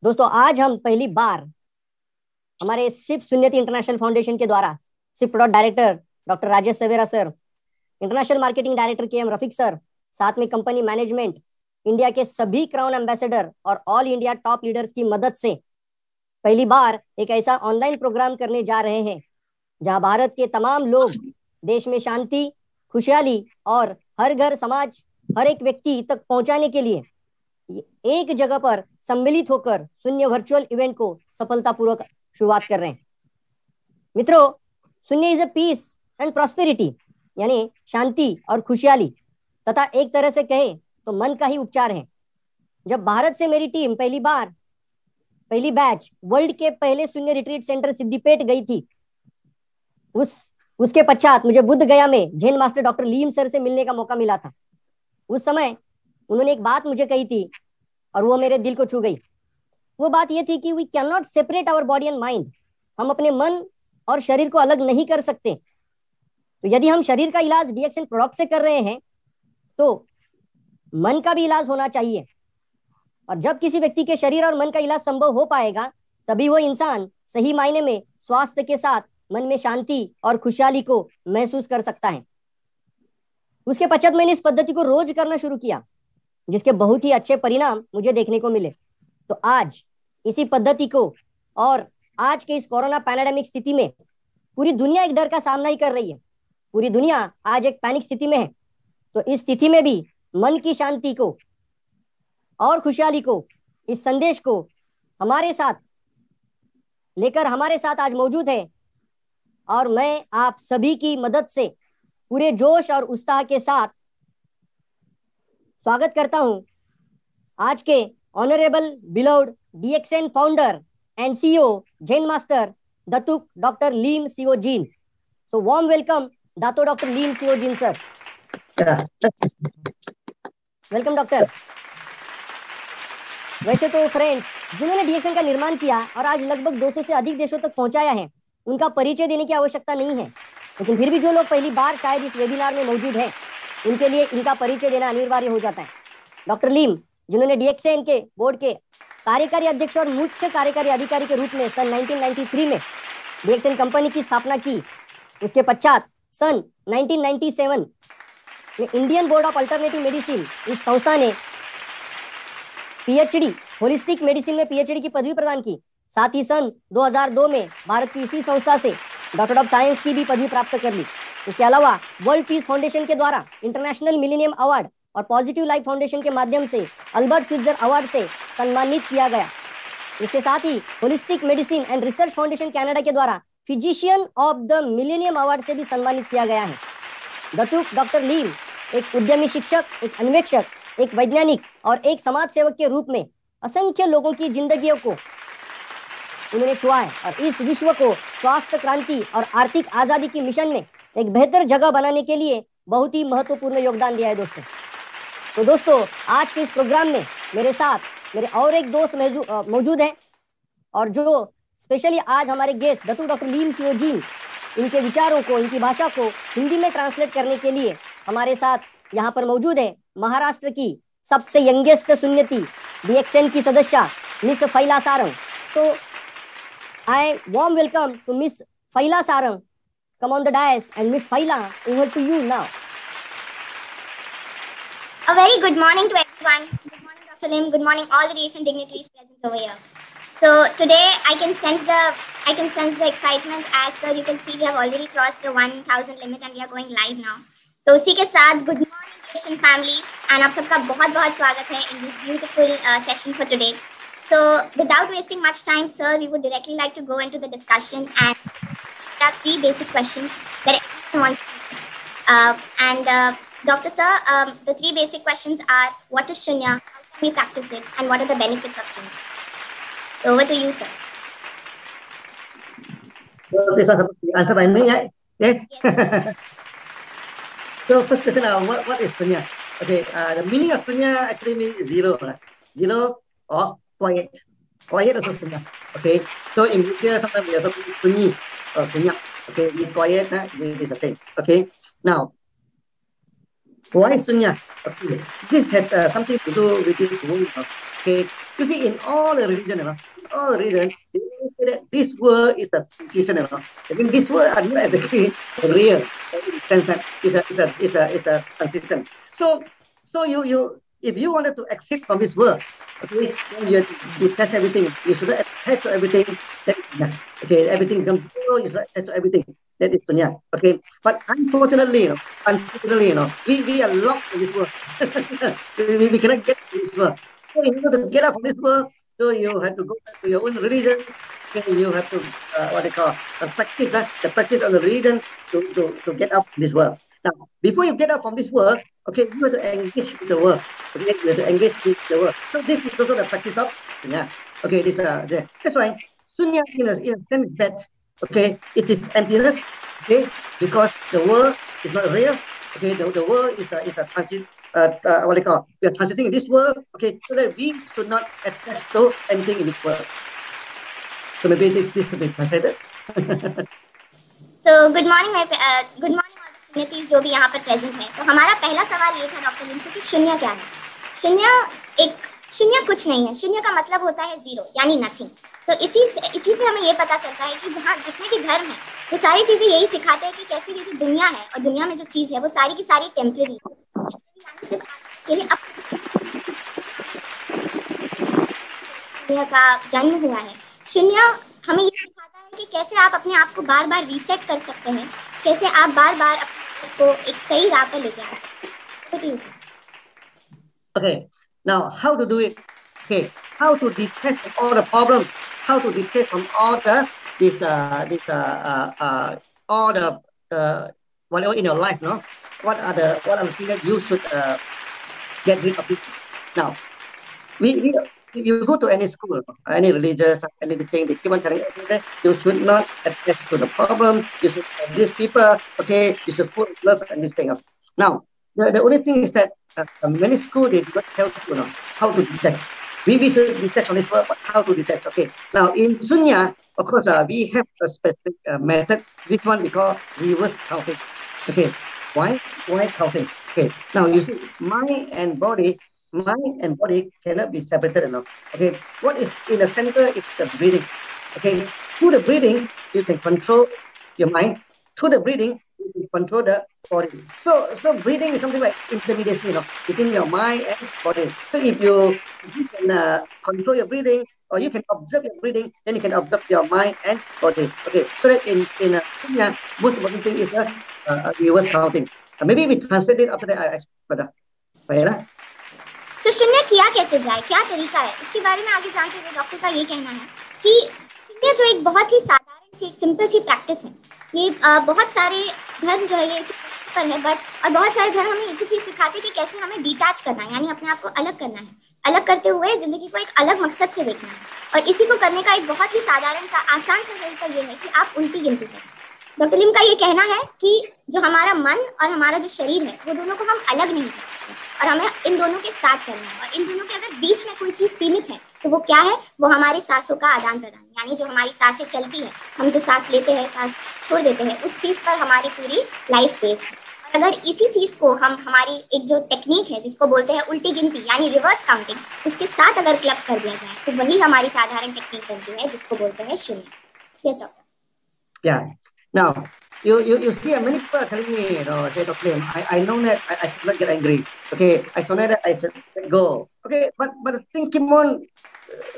दोस्तों आज हम पहली बार हमारे सिप सुन्नति इंटरनेशनल फाउंडेशन के द्वारा सिप product director doctor Rajesh Savera sir, international marketing director K M Rafiq sir, साथ में कंपनी मैनेजमेंट, इंडिया के सभी क्राउन एम्बेसडर और ऑल इंडिया टॉप लीडर्स की मदद से पहली बार एक ऐसा ऑनलाइन प्रोग्राम करने जा रहे हैं जहां भारत के तमाम लोग देश में शांति, खुशहाली और हर घर समाज, हर एक व्यक्ति तक पहुंचाने के लिए एक जगह पर सम्मिलित होकर शून्य वर्चुअल इवेंट को सफलतापूर्वक शुरुआत कर रहे हैं। मित्रों, Shunya is a peace and prosperity, यानी शांति और खुशहाली तथा एक तरह से कहें तो मन का ही उपचार है। जब भारत से मेरी टीम पहली बैच वर्ल्ड के पहले शून्य रिट्रीट सेंटर सिद्दीपेट गई थी, उसके पश्चात मुझे बुद्ध गया में जैन मास्टर डॉक्टर लीम सर से मिलने का मौका मिला था। उस समय उन्होंने एक बात मुझे कही थी और वो मेरे दिल को छू गई। वो बात ये थी कि we can not separate our body and mind. हम अपने मन और शरीर को अलग नहीं कर सकते। तो यदि हम शरीर का इलाज डीएक्सएन प्रोडक्ट से कर रहे हैं तो मन का भी इलाज होना चाहिए। और जब किसी व्यक्ति के शरीर और मन का इलाज संभव हो पाएगा तभी वो इंसान सही मायने में स्वास्थ्य के साथ मन में शांति और खुशहाली को महसूस कर सकता है। उसके पश्चात मैंने इस पद्धति को रोज करना शुरू किया, जिसके बहुत ही अच्छे परिणाम मुझे देखने को मिले। तो आज इसी पद्धति को और आज के इस कोरोना पैंडेमिक स्थिति में पूरी दुनिया एक डर का सामना ही कर रही है। पूरी दुनिया आज एक पैनिक स्थिति में है। तो इस स्थिति में भी मन की शांति को और खुशहाली को, इस संदेश को हमारे साथ लेकर हमारे साथ आज मौजूद है। और मैं आप सभी की मदद से पूरे जोश और उत्साह के साथ स्वागत करता हूं आज के honourable beloved DXN founder and CEO Zen master Datuk doctor Lim Siow Jin. So warm welcome Dato doctor Lim Siow Jin sir. Welcome doctor. वैसे तो फ्रेंड्स, जिन्होंने डीएक्सएन का निर्माण किया और आज लगभग 200 से अधिक देशों तक पहुंचाया है, उनका परिचय देने की आवश्यकता नहीं है। लेकिन फिर भी जो लोग पहली बार शायद इस वेबिनार में मौजूद हैं, उनके लिए इनका परिचय देना अनिवार्य हो जाता है। डॉक्टर लीम, जिन्होंने डीएक्सएन के बोर्ड के कार्यकारी अध्यक्ष और मुख्य कार्यकारी अधिकारी के रूप में सन 1993 में डीएक्सएन कंपनी की स्थापना की। उसके पश्चात सन 1997 में Indian board of alternative medicine, इस संस्था ने पीएचडी होलिस्टिक मेडिसिन में पीएचडी की पदवी प्रदान की। साथ ही सन 2002 में भारत की इसी संस्था से डॉक्टर ऑफ साइंस की भी पदवी प्राप्त कर ली। इसके अलावा वर्ल्ड पीस फाउंडेशन के द्वारा इंटरनेशनल मिलेनियम अवार्ड और पॉजिटिव लाइफ फाउंडेशन के माध्यम से अल्बर्ट स्विट्जर अवार्ड से सम्मानित किया गया। इसके साथ ही holistic medicine and research foundation Canada के द्वारा physician of the millennium award से भी सम्मानित किया गया है। दातुक डॉक्टर लीम एक उद्यमी शिक्षक, एक अन्वेषक, एक वैज्ञानिक और एक समाज सेवक के रूप में असंख्य लोगों की जिंदगियों को उन्होंने छुआ है और इस विश्व को स्वास्थ्य क्रांति और आर्थिक आजादी की मिशन में एक बेहतर जगह बनाने के लिए बहुत ही महत्वपूर्ण योगदान दिया है दोस्तों। तो दोस्तों, आज के इस प्रोग्राम में मेरे साथ मेरे और एक दोस्त मौजूद हैं और जो स्पेशली आज हमारे guest दातुक doctor Lim Siow gene, इनके विचारों को, इनकी भाषा को हिंदी में ट्रांसलेट करने के लिए हमारे साथ यहाँ पर मौजूद है महाराष्ट्र की सबसे यंगेस्ट सुन्नति डीएक्सएन की सदस्य मिस फैला सारंग। तो I warm welcome to Miss Faila Sarang. Come on the dais, and Miss Faila, over to you now. A very good morning to everyone. Good morning, Dr. Lim. Good morning, all the recent dignitaries present over here. So today, I can sense the excitement. As sir, you can see, we have already crossed the 1,000 limit, and we are going live now. तो उसी के साथ good morning, DXN family, and आप सबका बहुत-बहुत स्वागत है in this beautiful session for today. So, without wasting much time, sir, we would directly like to go into the discussion, and there are 3 basic questions that everyone wants to Dr. Sir, the 3 basic questions are: what is Shunya, how can we practice it, and what are the benefits of Shunya? So, over to you, sir. So, this was answered by me, yeah? Yes? So, first question, what is Shunya? Okay, the meaning of Shunya actually means zero. Zero or quiet also Shunya. Okay, so in India sometimes we also Sunyi or Shunya. Okay, with quiet, it is a thing. Okay, now why Shunya? Okay, this has something to do with this word. Okay, You see, in all the religion, all religion, they say that this world is a transition, I mean, this world are not exactly real in the sense that it's a transition. So you if you wanted to exit from this world, okay, then you have to detach everything. You should not attach to everything. That is sunya. Okay, everything comes. You should not attach to everything. That is sunya. Okay, but unfortunately, we are locked in this world. we cannot get to this world. So in order to get out from this world, so you have to go back to your own religion. Okay, you have to what they call practice the practice of the religion to get out from this world. Now, before you get out from this world, okay, you have to engage with the world. Okay, you have to engage with the world. So this is also the practice of sunya. Okay, that's why sunya in a sense that okay, it is emptiness. Okay, because the world is not real. Okay, the world is a transit. What they call, we are transiting in this world. Okay, so that we should not attach to anything in this world. So maybe this should be translated. So good morning all शून्यतीस जो भी यहाँ पर present है. तो हमारा पहला सवाल ये था डॉक्टर लिम से कि शून्य क्या है. शून्य कुछ नहीं है. शून्य का मतलब होता है जीरो यानी नथिंग. तो इसी से हमें ये पता चलता है कि जहाँ जितने भी धर्म है वो सारी चीजें यही सिखाते हैं कि कैसे ये जो दुनिया है और दुनिया में जो चीज है वो सारी की सारी टेम्परेरी दुनिया का जन्म हुआ है. शून्य हमें ये सिखाता है कि कैसे आप अपने आप को बार बार रीसेट कर सकते हैं, कैसे आप बार बार को एक सही राह पर लेके आ सकते हैं. Okay, now how to do it? Okay, how to detach from all the problems? How to detach from all the all the whatever in your life, no? What are the things that you should get rid of it? Now, you go to any school, any religious, anything, they keep on telling you that you should not attach to the problem, you should forgive people, okay, you should put love and this thing. Now, the only thing is that many schools, they do not tell you how to detach. We should detach on this word, but how to detach, okay. Now, in Sunya, of course, we have a specific method. This one we call reverse counting, okay. Why counting? Okay, now you see, mind and body cannot be separated enough. Okay, what is in the center is the breathing. Okay, through the breathing, you can control your mind. Through the breathing, you can control the body. So breathing is something like intermediacy, between your mind and body. So if you can control your breathing, or you can observe your breathing, then you can observe your mind and body. Okay, so that in Sunya, most important thing is reverse counting. Maybe we translate it after that. I explain further. So, शून्य किया कैसे जाए, क्या तरीका है, इसके बारे में आगे जानते हुए डॉक्टर का ये कहना है कि शून्य जो एक बहुत ही साधारण सी एक सिंपल सी प्रैक्टिस है. ये बहुत सारे धर्म जो है ये इसी पर है, और बहुत सारे धर्म हमें एक ही चीज सिखाते हैं कि कैसे हमें डिटैच करना है, यानी अपने आप को अलग करना है. अलग करते हुए जिंदगी को एक अलग मकसद से देखना है. और इसी को करने का एक बहुत ही साधारण सा आसान सा तरीका ये है कि आप उल्टी गिनती करें. डॉक्टर लिम का ये कहना है कि जो हमारा मन और हमारा जो शरीर है वो दोनों को हम अलग नहीं कर सकते और हमें इन दोनों के साथ चलना है. और इन दोनों के अगर बीच में कोई चीज सीमित है तो वो क्या है, वो हमारी सांसों का आदान प्रदान, यानी जो हमारी सांसें चलती है, हम जो सांस लेते हैं सांस छोड़ देते हैं, उस चीज पर हमारी पूरी लाइफ बेस्ड है. और अगर इसी चीज को हम हमारी एक जो टेक्निक है जिसको बोलते हैं उल्टी गिनती यानी रिवर्स काउंटिंग, उसके साथ अगर क्लब कर दिया जाए तो वही हमारी साधारण टेक्निक बनती है जिसको बोलते हैं शून्य. Yes doctor. या now you see many people are telling me, say, Dr. Lim, I know that I should not get angry. Okay, I know that I should let go. Okay, but the thing keep on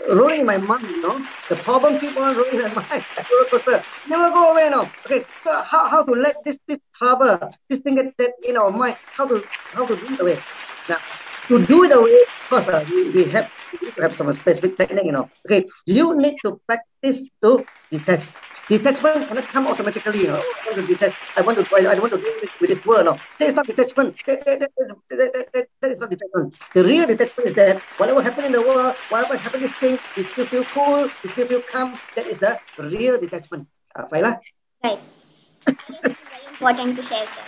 rolling in my mind, the problem keep on rolling in my mind. Never go away, Okay, so how to let this trouble, this thing that in our mind, how to do it away. Now, to do it away, of course, we have to have some specific technique, Okay, you need to practice to detach. Detachment cannot come automatically, I want to detach. I want to do it with this word. That is not detachment. That is not detachment. The real detachment is that whatever happens in the world, whatever happens in this thing, you still feel cool, you still feel calm. That is the real detachment. Faila? Right. Very important to share, sir.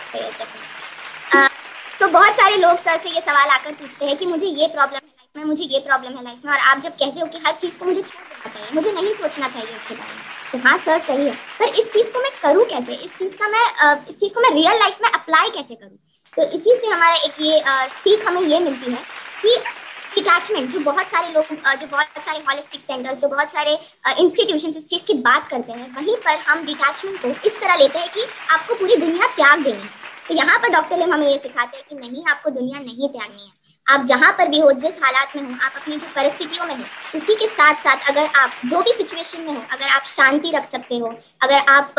So बहुत सारे लोग sir से ये सवाल आकर पूछते हैं कि मुझे ये प्रॉब्लम है लाइफ में, मुझे ये प्रॉब्लम है लाइफ में, और आप जब कहते हो कि हर चीज को मुझे छोड़ देना चाहिए, मुझे नहीं सोचना चाहिए उसके बारे में, तो हाँ सर सही है, पर इस चीज को मैं करूँ कैसे, इस चीज को मैं रियल लाइफ में अप्लाई कैसे करूँ. तो इसी से हमारा एक ये सीख हमें ये मिलती है कि डिटैचमेंट, जो बहुत सारे लोग, जो बहुत सारे हॉलिस्टिक सेंटर्स, जो बहुत सारे इंस्टीट्यूशंस इस चीज़ की बात करते हैं, वहीं पर हम डिटैचमेंट को इस तरह लेते हैं कि आपको पूरी दुनिया त्याग देनी है। तो यहाँ पर डॉक्टर लिम हमें ये सिखाते हैं कि नहीं, आपको दुनिया नहीं त्यागनी है। आप जहाँ पर भी हो, जिस हालात में हो, आप अपनी जो परिस्थितियों में हो, उसी के साथ साथ अगर आप जो भी सिचुएशन में हो, अगर आप शांति रख सकते हो, अगर आप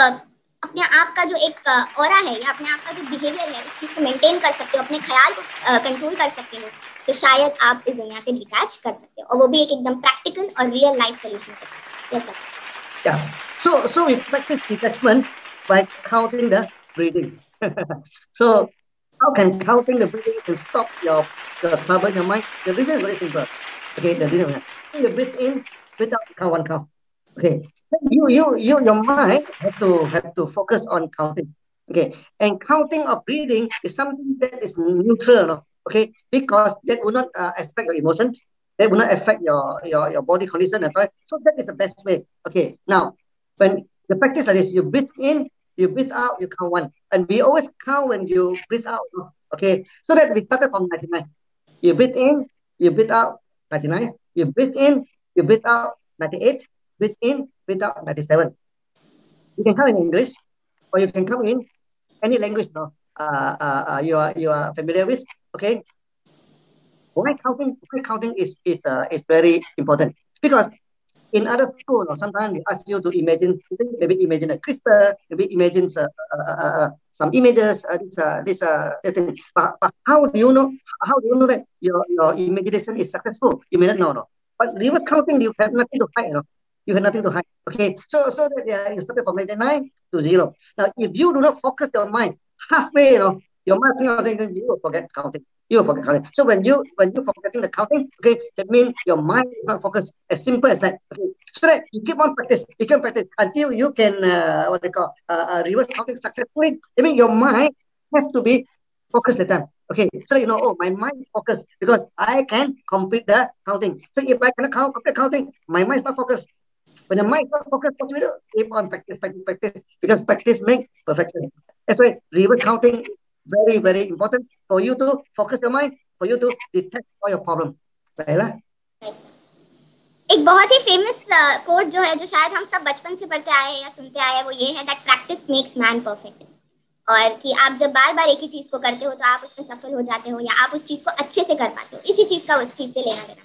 अपने आप का जो एक ऑरा है या अपने आप का जो बिहेवियर है उस चीज़ को मेंटेन कर सकते हो, अपने ख्याल को कंट्रोल कर सकते हो, तो शायद आप इस दुनिया से डिटैच कर सकते हो, और वो भी एक एकदम प्रैक्टिकल और रियल लाइफ सोल्यूशन के साथ। Yes sir. Yeah. So we practice detachment by counting the breathing. So how can counting the breathing can stop your trouble in your mind? The reason is very simple. Okay, the reason is you breathe in without count one count. Okay, your mind have to focus on counting. Okay, and counting or breathing is something that is neutral. No? Okay, because that will not affect your emotions. That will not affect your body condition at all. So that is the best way. Okay, now when the practice like this, you breathe in, you breathe out, you count one. And we always count when you breathe out. Okay, so that we started from 99. You breathe in, you breathe out, 99. You breathe in, you breathe out, 98. Breathe in, breathe out, 97. You can count in English, or you can count in any language no, you are familiar with. Okay, why counting is very important, because in other school, sometimes they ask you to imagine, maybe imagine a crystal, maybe imagine some images, this thing. But how do you know? How do you know that your imagination is successful? You may not know, no. But reverse counting, you have nothing to hide, no. You have nothing to hide. Okay, so that you start from 99 to 0. Now, if you do not focus your mind halfway, your mind thinking, you will forget counting. You will forget counting. So when you forgetting the counting, okay, that means your mind is not focused. As simple as that. Okay, so that you keep on practice, you can practice until you can what they call reverse counting successfully. I mean, your mind has to be focused at the time. Okay, so you know, oh, my mind is focused because I can complete the counting. So if I cannot complete counting, my mind is not focused. When the mind is not focused, what we do? Keep on practice, because practice makes perfection. That's why reverse counting is very, very important for you to focus your mind, for you to detect all your problem. Right? एक बहुत ही famous quote जो है, जो शायद हम सब बचपन से पढ़ते आए हैं या सुनते आए हैं, वो ये है that practice makes man perfect. और कि आप जब बार बार एक ही चीज को करते हो तो आप उसमें सफल हो जाते हो, या आप उस चीज को अच्छे से कर पाते हो। इसी चीज का उस चीज से लेना देना।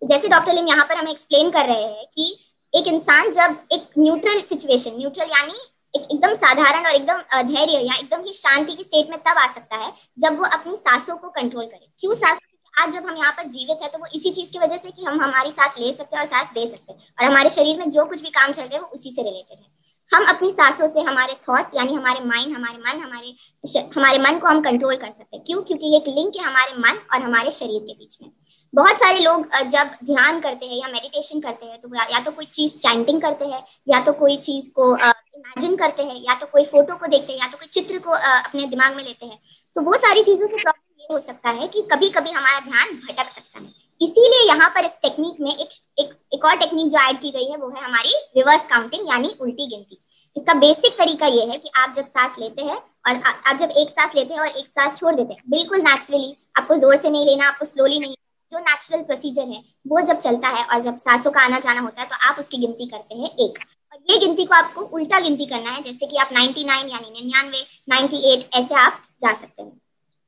तो जैसे डॉक्टर लिम यहाँ पर हमें एक्सप्लेन कर रहे हैं कि एक इंसान जब एक न्यूट्रल सिचुएशन, न्यूट्रल यानी एकदम साधारण और एकदम धैर्य या एकदम ही शांति की स्टेट में तब आ सकता है जब वो अपनी सांसों को कंट्रोल करे। क्यों सांस? आज जब हम यहाँ पर जीवित है तो वो इसी चीज की वजह से कि हम हमारी सांस ले सकते हैं और सांस दे सकते हैं, और हमारे शरीर में जो कुछ भी काम चल रहे हैं वो उसी से रिलेटेड है। हम अपनी सांसों से हमारे थॉट्स यानी हमारे माइंड, हमारे मन को हम कंट्रोल कर सकते हैं। क्यों? क्योंकि ये एक लिंक है हमारे मन और हमारे शरीर के बीच में। बहुत सारे लोग जब ध्यान करते हैं या मेडिटेशन करते हैं तो या तो कोई चीज चैंटिंग करते हैं, या तो कोई चीज को इमेजिन करते हैं, या तो कोई फोटो को देखते हैं, या तो कोई चित्र को अपने दिमाग में लेते हैं। तो वो सारी चीजों से प्रॉब्लम ये हो सकता है कि कभी कभी हमारा ध्यान भटक सकता है। इसीलिए यहाँ पर इस टेक्निक में एक और टेक्निक जो ऐड की गई है वो है हमारी रिवर्स काउंटिंग यानी उल्टी गिनती। इसका बेसिक तरीका ये है कि आप जब सांस लेते हैं और आप जब एक सांस लेते हैं और एक सांस छोड़ देते हैं, बिल्कुल नेचुरली, आपको जोर से नहीं लेना, आपको स्लोली नहीं, जो नेचुरल प्रोसीजर है वो जब चलता है और जब सांसों का आना जाना होता है तो आप उसकी गिनती करते हैं 1। और ये गिनती को आपको उल्टा गिनती करना है, जैसे कि आप 99 यानी 99, 98 ऐसे आप जा सकते हैं।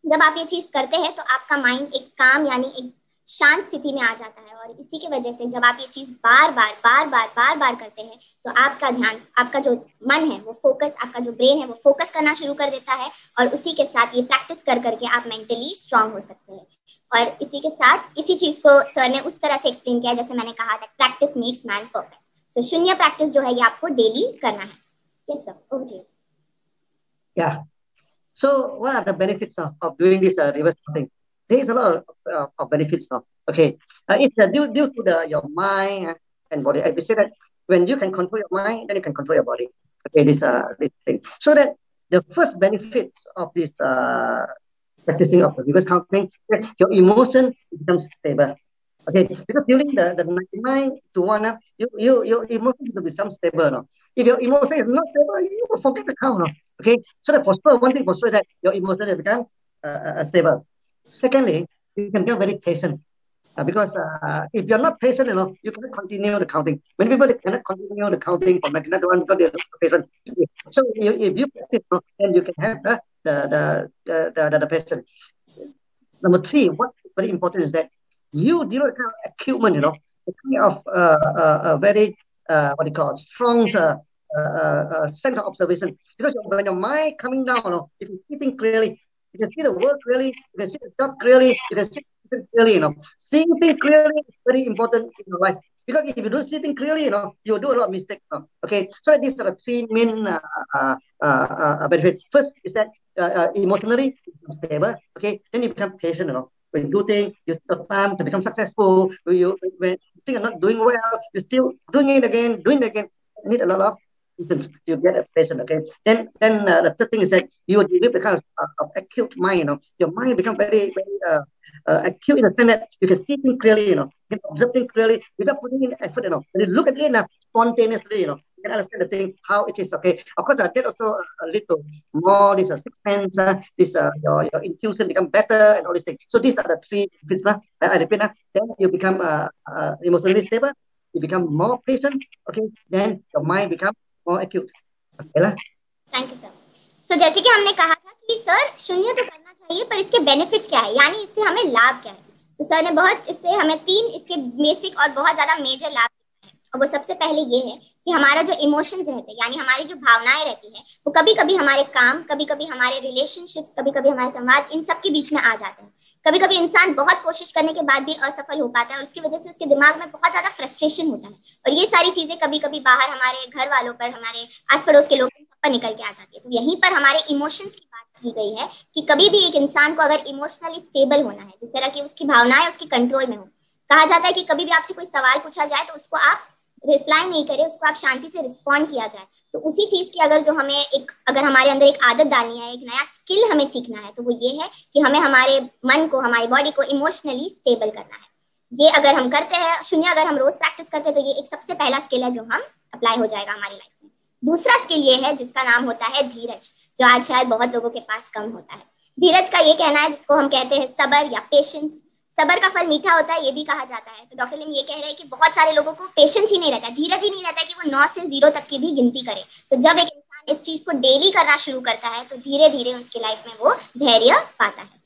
जब आप ये चीज करते हैं तो आपका माइंड एक काम यानी एक शांत स्थिति में आ जाता है, और इसी की वजह से जब आप ये चीज बार बार करते हैं तो आपका ध्यान, आपका जो मन है वो फोकस, आपका जो ब्रेन है वो फोकस करना शुरू कर देता है, और उसी के साथ ये प्रैक्टिस कर करके आप मेंटली स्ट्रांग हो सकते हैं। और इसी के साथ इसी चीज को सर ने उस तरह से एक्सप्लेन किया जैसे मैंने कहा था, practice makes man perfect. So Shunya practice जो है ये आपको डेली करना है। Yes sir, over to you. Yeah. So what are the benefits of doing this reverse counting? There is a lot of benefits now. Okay, it's due to your mind and body. I say that when you can control your mind, then you can control your body. Okay, this thing. So that the first benefit of this practicing of the reverse counting, that your emotion becomes stable. Okay, because during the 99 to 1, your emotion will become stable. No? If your emotion is not stable, you will forget the count. No? Okay, so that for sure, one thing for sure is that your emotion will become stable. Secondly, you can become very patient. Because if you're not patient, you cannot continue the counting. Many people cannot continue the counting from 99 to 1 because they're not patient. So if you practice, then you can have the patient. Number three, what is very important is that you develop kind of acumen, the kind of very what do you call it, strong sense of observation. Because when your mind coming down, if you see things clearly, you can see the world clearly, you can see the job clearly, you can see things clearly. Seeing things clearly is very important in your life. Because if you don't see things clearly, you do a lot of mistakes. Okay, so these are the three main benefits. First is that emotionally stable. Okay, then you become patient. When you do things, you take time to become successful. When things are not doing well, you're still doing it again. You need a lot of patience. You get a patient. Okay, then the third thing is that you develop the kind of acute mind. Your mind become very acute in the sense that you can see things clearly. You can observe things clearly without putting in effort. When you look at it spontaneously. You can understand the thing how it is. Okay, of course, that also a little more. This sixth sense. This your intuition become better and all these things. So these are the three benefits. I repeat. Then you become emotionally stable. You become more patient. Okay, then your mind become more acute. Okay, thank you sir. So जैसे कि हमने कहा था कि sir शून्य तो करना चाहिए पर इसके बेनिफिट्स क्या है, यानी इससे हमें लाभ क्या है. तो सर ने बहुत इससे हमें 3 इसके बेसिक और बहुत ज्यादा मेजर लाभ दिए हैं. और वो सबसे पहले ये है कि हमारा जो इमोशंस रहते हैं, यानी हमारी जो भावनाएं रहती हैं, वो कभी कभी हमारे काम, कभी कभी हमारे रिलेशनशिप्स, कभी कभी हमारे संवाद, इन सब के बीच में आ जाते हैं. कभी कभी इंसान बहुत कोशिश करने के बाद भी असफल हो पाता है और उसकी वजह से उसके दिमाग में बहुत ज्यादा फ्रस्ट्रेशन होता है. और ये सारी चीजें कभी कभी बाहर हमारे घर वालों पर, हमारे आस पड़ोस के लोग पर निकल के आ जाती है. तो यहीं पर हमारे इमोशंस की बात की गई है कि कभी भी एक इंसान को अगर इमोशनली स्टेबल होना है, जिस तरह की उसकी भावनाएं उसके कंट्रोल में हो. कहा जाता है कि कभी भी आपसे कोई सवाल पूछा जाए तो उसको आप रिप्लाई नहीं करें, उसको आप शांति से रिस्पॉन्ड किया जाए. तो उसी चीज की अगर हमारे अंदर एक आदत डालनी है, एक नया स्किल हमें सीखना है, तो वो ये है कि हमें हमारे मन को, हमारी बॉडी को इमोशनली स्टेबल करना है. ये अगर हम करते हैं, शून्य अगर हम रोज प्रैक्टिस करते हैं, तो ये एक सबसे पहला स्किल है जो हम अप्लाई हो जाएगा हमारी लाइफ में. दूसरा स्किल ये है जिसका नाम होता है धीरज, जो आज शायद बहुत लोगों के पास कम होता है. धीरज का ये कहना है जिसको हम कहते हैं सबर या पेशेंस. सबर का फल मीठा होता है, ये भी कहा जाता है. तो डॉक्टर लिम ये कह रहे हैं कि बहुत सारे लोगों को पेशेंस ही नहीं रहता, धीरज ही नहीं रहता कि वो 9 से 0 तक की भी गिनती करे. तो जब एक इंसान इस चीज को डेली करना शुरू करता है तो धीरे धीरे उसकी लाइफ में वो धैर्य पाता है.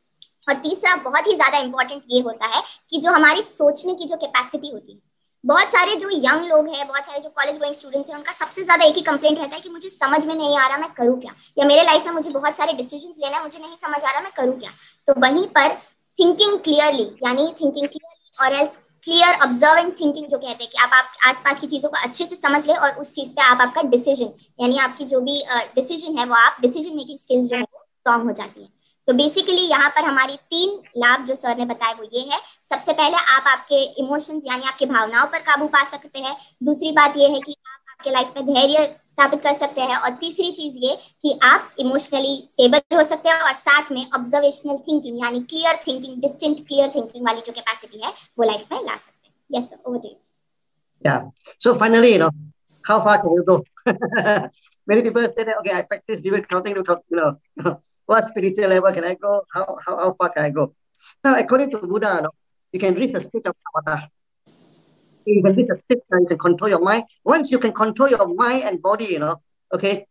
और तीसरा बहुत ही ज्यादा इंपॉर्टेंट ये होता है कि जो हमारी सोचने की जो कैपेसिटी होती है, बहुत सारे जो यंग लोग हैं, बहुत सारे जो कॉलेज गोइंग स्टूडेंट्स हैं, उनका सबसे ज्यादा एक ही कंप्लेंट रहता है कि मुझे समझ में नहीं आ रहा मैं करूँ क्या, या मेरे लाइफ में मुझे बहुत सारे डिसीजंस लेना है, मुझे नहीं समझ आ रहा मैं करूँ क्या. तो वहीं पर थिंकिंग क्लियरली, यानी थिंकिंग क्लियरली और एल्स क्लियर ऑब्जर्विंग थिंकिंग जो कहते हैं कि आप आसपास की चीजों को अच्छे से समझ ले और उस चीज पे आपका डिसीजन, यानी आपकी जो भी डिसीजन है वो आप डिसीजन मेकिंग स्किल्स जो है वो स्ट्रांग हो जाती है. तो बेसिकली यहाँ पर हमारी 3 लाभ जो सर ने बताए वो ये है. सबसे पहले आप आपके इमोशंस यानी आपकी भावनाओं पर काबू पा सकते हैं. दूसरी बात ये है कि आप आपके लाइफ में धैर्य स्थापित कर सकते हैं. और तीसरी चीज ये कि आप इमोशनली स्टेबल हो सकते हैं और साथ में ऑब्जर्वेशनल थिंकिंग यानी clear thinking, distinct clear thinking वाली जो कैपेसिटी है वो लाइफ में ला सकते हैं. Yes sir, over to you. Yeah. So finally, how far can you go? Many people say that, okay, I practice during counting, what spiritual level can I go? How far can I go? Now, according to Buddha, you can reach a state of avatar. You can reach a state where you can control your mind. Once you can control your mind and body, okay,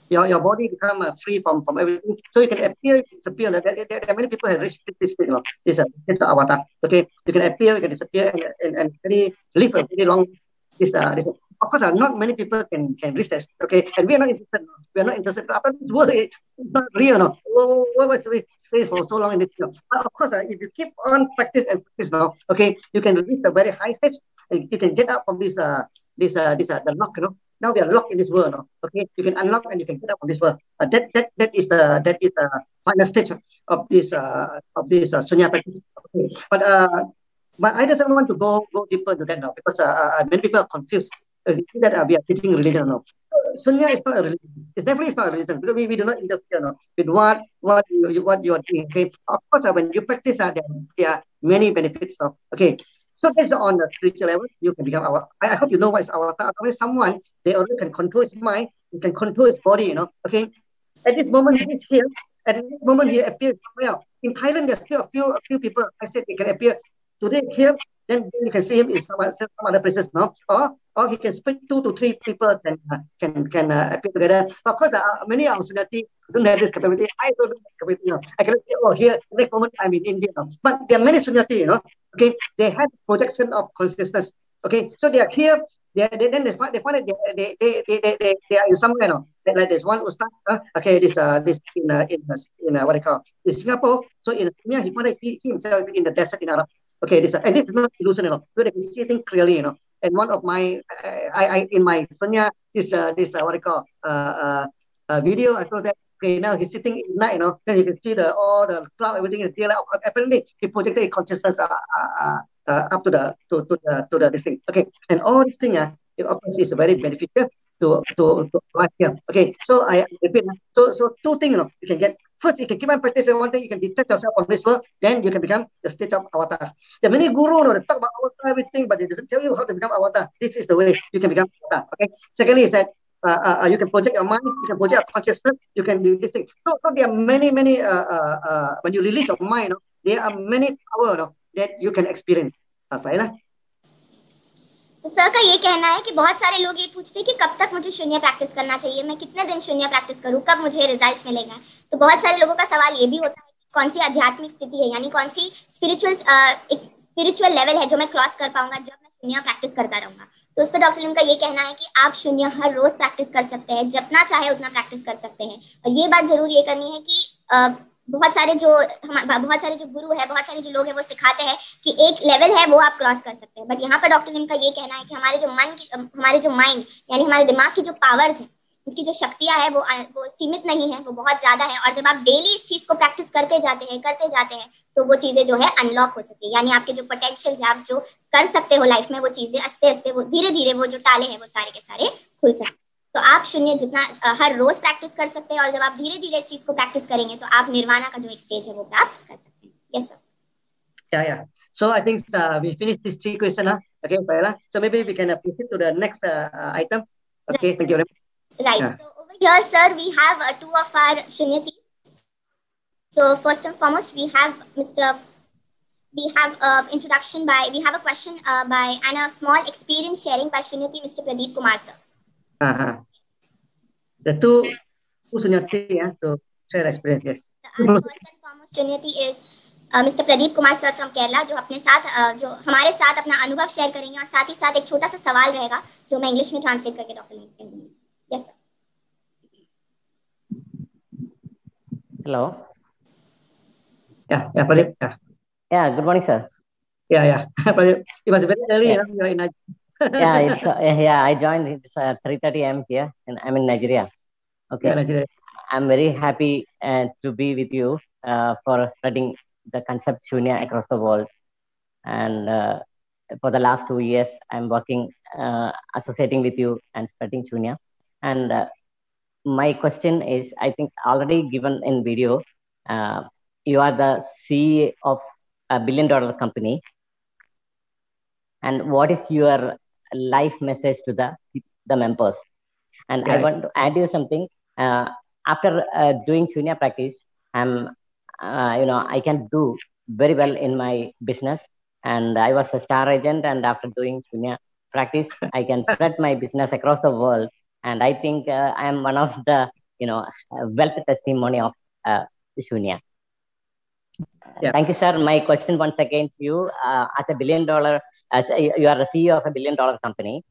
your body become free from everything. So you can appear, disappear. There are many people who have reached this state, this state of avatar. Okay, you can appear, you can disappear, and live a very long. Of course, not many people can reach this. Okay, and we are not interested. We are not interested. This world is not real. Why was we stay for so long in this? Of course, if you keep on practice and practice now, okay, you can reach a very high stage. And you can get out from the lock. Now we are locked in this world. Okay, you can unlock and you can get out from this world. That is the final stage of this sunya practice. Okay. But I just want to go deeper into that now because many people are confused that we are teaching religion now. Sunya is not a religion. It's definitely not a religion because we do not interfere with what you are doing. Okay, of course, when you practice, there are many benefits. Okay, so based on the spiritual level, you can become our. I hope you know what is avatar. Someone they already can control his mind, he can control his body. Okay, at this moment he's here. At this moment he appears somewhere else. In Thailand, there's still a few people. I said they can appear today here, then you can see him in some other places now, or he can split 2 to 3 people can appear together. Of course, many of Sunyati don't have this capability. I don't have this capability. I cannot say, oh, here next moment I'm in India. But there are many Sunyati, okay, they have projection of consciousness. Okay, so they are here. Then they find that they are in somewhere. Like there's one ustad. Okay, this in what they call in Singapore. So in Kenya, he found that he himself in the desert in Arab. Okay, this is not illusion, so they can see things clearly, And one of my, I in my Sonia, this what they call video, I told that. Okay, now he's sitting at night, then you can see all the cloud, everything is clear. Apparently, he projected consciousness up to the this thing. Okay, and all this thing, it of course is very beneficial to life here. Okay, so I repeat. So 2 things, you can get. First, you can keep on practice. One thing, you can detach yourself from this world. Then you can become the state of avatar. There are many gurus, they talk about avatar, everything, but they doesn't tell you how to become avatar. This is the way you can become avatar. Okay. Secondly, is that you can project your mind, you can project your consciousness, you can do this thing. So there are many when you release your mind, there are many power that you can experience. Faila? तो sir का ये कहना है कि बहुत सारे लोग ये पूछते हैं कि कब तक मुझे शून्य प्रैक्टिस करना चाहिए, मैं कितने दिन शून्य प्रैक्टिस करूं, कब मुझे रिजल्ट्स मिलेगा। तो बहुत सारे लोगों का सवाल ये भी होता है कि कौन सी आध्यात्मिक स्थिति है, यानी कौन सी स्पिरिचुअल लेवल है जो मैं क्रॉस कर पाऊंगा जब मैं शून्य प्रैक्टिस करता रहूंगा। तो उस पर डॉक्टर लिम का ये कहना है कि आप शून्य हर रोज प्रैक्टिस कर सकते हैं, जितना चाहे उतना प्रैक्टिस कर सकते हैं। और ये बात जरूर ये करनी है कि बहुत सारे जो गुरु है, बहुत सारे जो लोग हैं वो सिखाते हैं कि एक लेवल है वो आप क्रॉस कर सकते हैं। बट यहाँ पर डॉक्टर लिम का ये कहना है कि हमारे जो माइंड यानी हमारे दिमाग की जो पावर्स है, उसकी जो शक्तियां है वो सीमित नहीं है, वो बहुत ज्यादा है। और जब आप डेली इस चीज को प्रैक्टिस करते जाते हैं तो वो चीजें जो है अनलॉक हो सकती है, यानी आपके जो पोटेंशियल है, आप जो कर सकते हो लाइफ में, वो चीजें आस्ते आस्ते वो धीरे धीरे वो जो ताले हैं वो सारे के सारे खुल सकते हैं। तो आप शून्य जितना हर रोज प्रैक्टिस कर सकते हैं, और जब आप धीरे धीरे इस चीज को प्रैक्टिस करेंगे तो आप निर्वाणा का जो एक स्टेज है वो प्राप्त कर सकते हैं। Yes sir. Yeah. So I think we finished this 3 questions. Okay, Paila. So maybe we can proceed to the next item. Okay, right. Thank you very much. Right. So over here, sir, we have 2 of our Shunyatis. So first and foremost, we have introduction by, we have a question by and a small experience sharing by Shunyati, Mr. Pradeep Kumar, sir. The two Sunyati, to share experience, yes. The first and foremost Shunyati is Mr. Pradeep Kumar sir from Kerala, जो अपने साथ जो हमारे साथ अपना अनुभव share करेंगे, और साथ ही साथ एक छोटा सा सवाल रहेगा जो मैं इंग्लिश में ट्रांसलेट करके डॉक्टर लिम को दूंगी। Yes sir. Hello. Yeah, Pradeep. Yeah, good morning, sir. Yeah. Pradeep, it was very early, Yeah. You are in Yeah, it's I joined. It's 3:30 a.m. here, and I'm in Nigeria. Okay. Yeah, Nigeria. I'm very happy to be with you for spreading the concept Shunya across the world. And for the last 2 years, I'm working, associating with you and spreading Shunya. And my question is, I think already given in video, you are the CEO of a $1 billion company. And what is your life message to the members? And I want to add you something. After doing Shunya practice, I can do very well in my business. And I was a star agent, and after doing Shunya practice, I can spread my business across the world. And I think I am one of the wealth testimony of Shunya. Thank you, sir. My question once again to you, as a $1 billion, you are the CEO of a $1 billion company,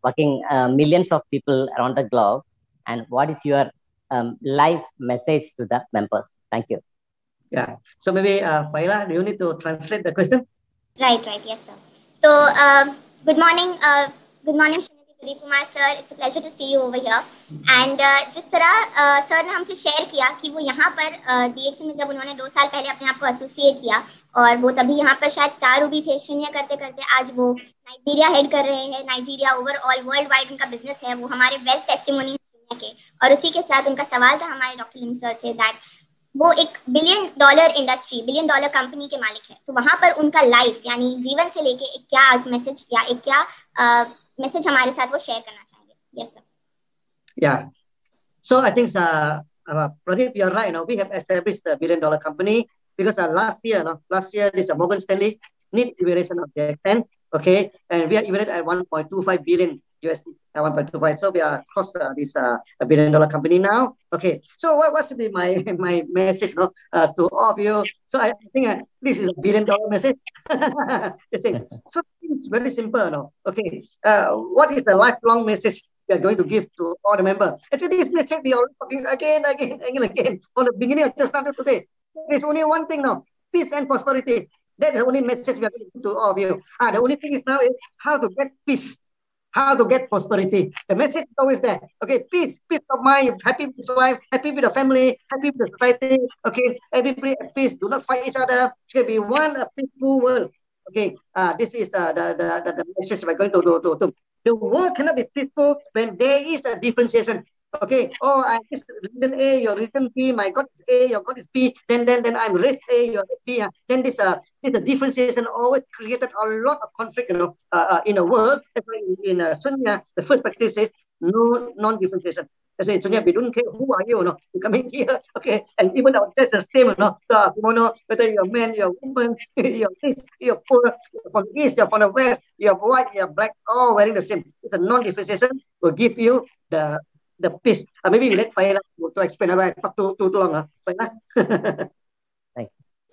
working millions of people around the globe. And what is your life message to the members? Thank you. Yeah. So maybe, Paila, do you need to translate the question? Right. Yes, sir. So, good morning, Shunyati Pradeep Kumar sir. It's a pleasure to see you over here. And जिस तरह sir ने हमसे share किया कि वो यहाँ पर DXC में जब उन्होंने 2 साल पहले अपने आप को एसोसिएट किया, और वो तभी यहाँ पर शायद स्टार भी थे, शून्य करते करते आज वो नाइजीरिया हेड कर रहे हैं। नाइजीरिया ओवरऑल वर्ल्ड वाइड उनका बिजनेस है, वो हमारे वेल्थ टेस्टिमोनी है शून्य के। और उसी के साथ उनका सवाल था हमारे डॉक्टर लिम सर से, दैट वो एक $1 बिलियन इंडस्ट्री, $1 बिलियन कंपनी के मालिक है। तो वहां पर उनका लाइफ यानी जीवन से लेके एक क्या मैसेज या एक क्या मैसेज हमारे साथ वो शेयर करना चाहेंगे। Yes sir. Yeah. So I think Pradeep, you're right. We have established the $1 billion company. because last year this Morgan Stanley need evaluation of the extent, okay, and we are evaluated at 1.25 billion USD, 1.25. So we are across this $1 billion company now. Okay, so what should be my message, no, to all of you? So I think this is $1 billion message. So it's very simple, no. Okay, what is the lifelong message we are going to give to all the members? Actually, this message we are talking again from the beginning of just started today. There's only one thing now: peace and prosperity. That's the only message we are going to give to all of you. The only thing is now is how to get peace, how to get prosperity. The message is always there. Okay, peace of mind, happy with your life, happy with the family, happy with the society. Okay, everybody at peace. Do not fight each other. Okay, we want a peaceful world. Okay, this is the message we're going to do. The world cannot be peaceful when there is a differentiation. Okay, I is religion A, your religion B, my God is A, your God is B, then I'm race A, your race B. Then this differentiation always created a lot of conflict, in the world. In Sunya, the first practice is no non-differentiation. That's why in Sunya, we don't care who are you, you coming here, okay, and even our dress is the same, whether you're man, you're woman, you're rich, you're poor, you're from the east, you're from the west, you're white, you're black, all wearing the same. It's a non-differentiation will give you the peace. Maybe we let Faila to explain. I talk too long. Faila.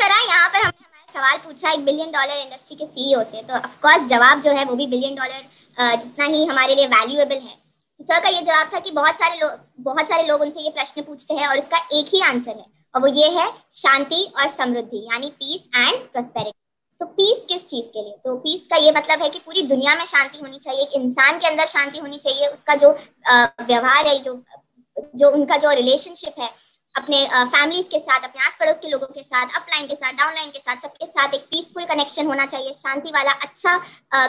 तरह यहाँ पर हमने हमारा सवाल पूछा $1 billion industry के CEO से, तो ऑफ कोर्स जवाब जो है वो भी $1 बिलियन जितना ही हमारे लिए वैल्यूएबल है। तो सर का ये जवाब था कि बहुत सारे लोग उनसे ये प्रश्न पूछते हैं और इसका एक ही आंसर है, और वो ये है शांति और समृद्धि, यानी पीस एंड प्रोस्पेरिटी। तो पीस किस चीज के लिए? तो पीस का ये मतलब है कि पूरी दुनिया में शांति होनी चाहिए, एक इंसान के अंदर शांति होनी चाहिए, उसका जो व्यवहार है, जो उनका जो रिलेशनशिप है अपने फैमिलीज के साथ, अपने आस पड़ोस के लोगों के साथ, अपलाइन के साथ, डाउनलाइन के साथ, सबके साथ एक पीसफुल कनेक्शन होना चाहिए, शांति वाला अच्छा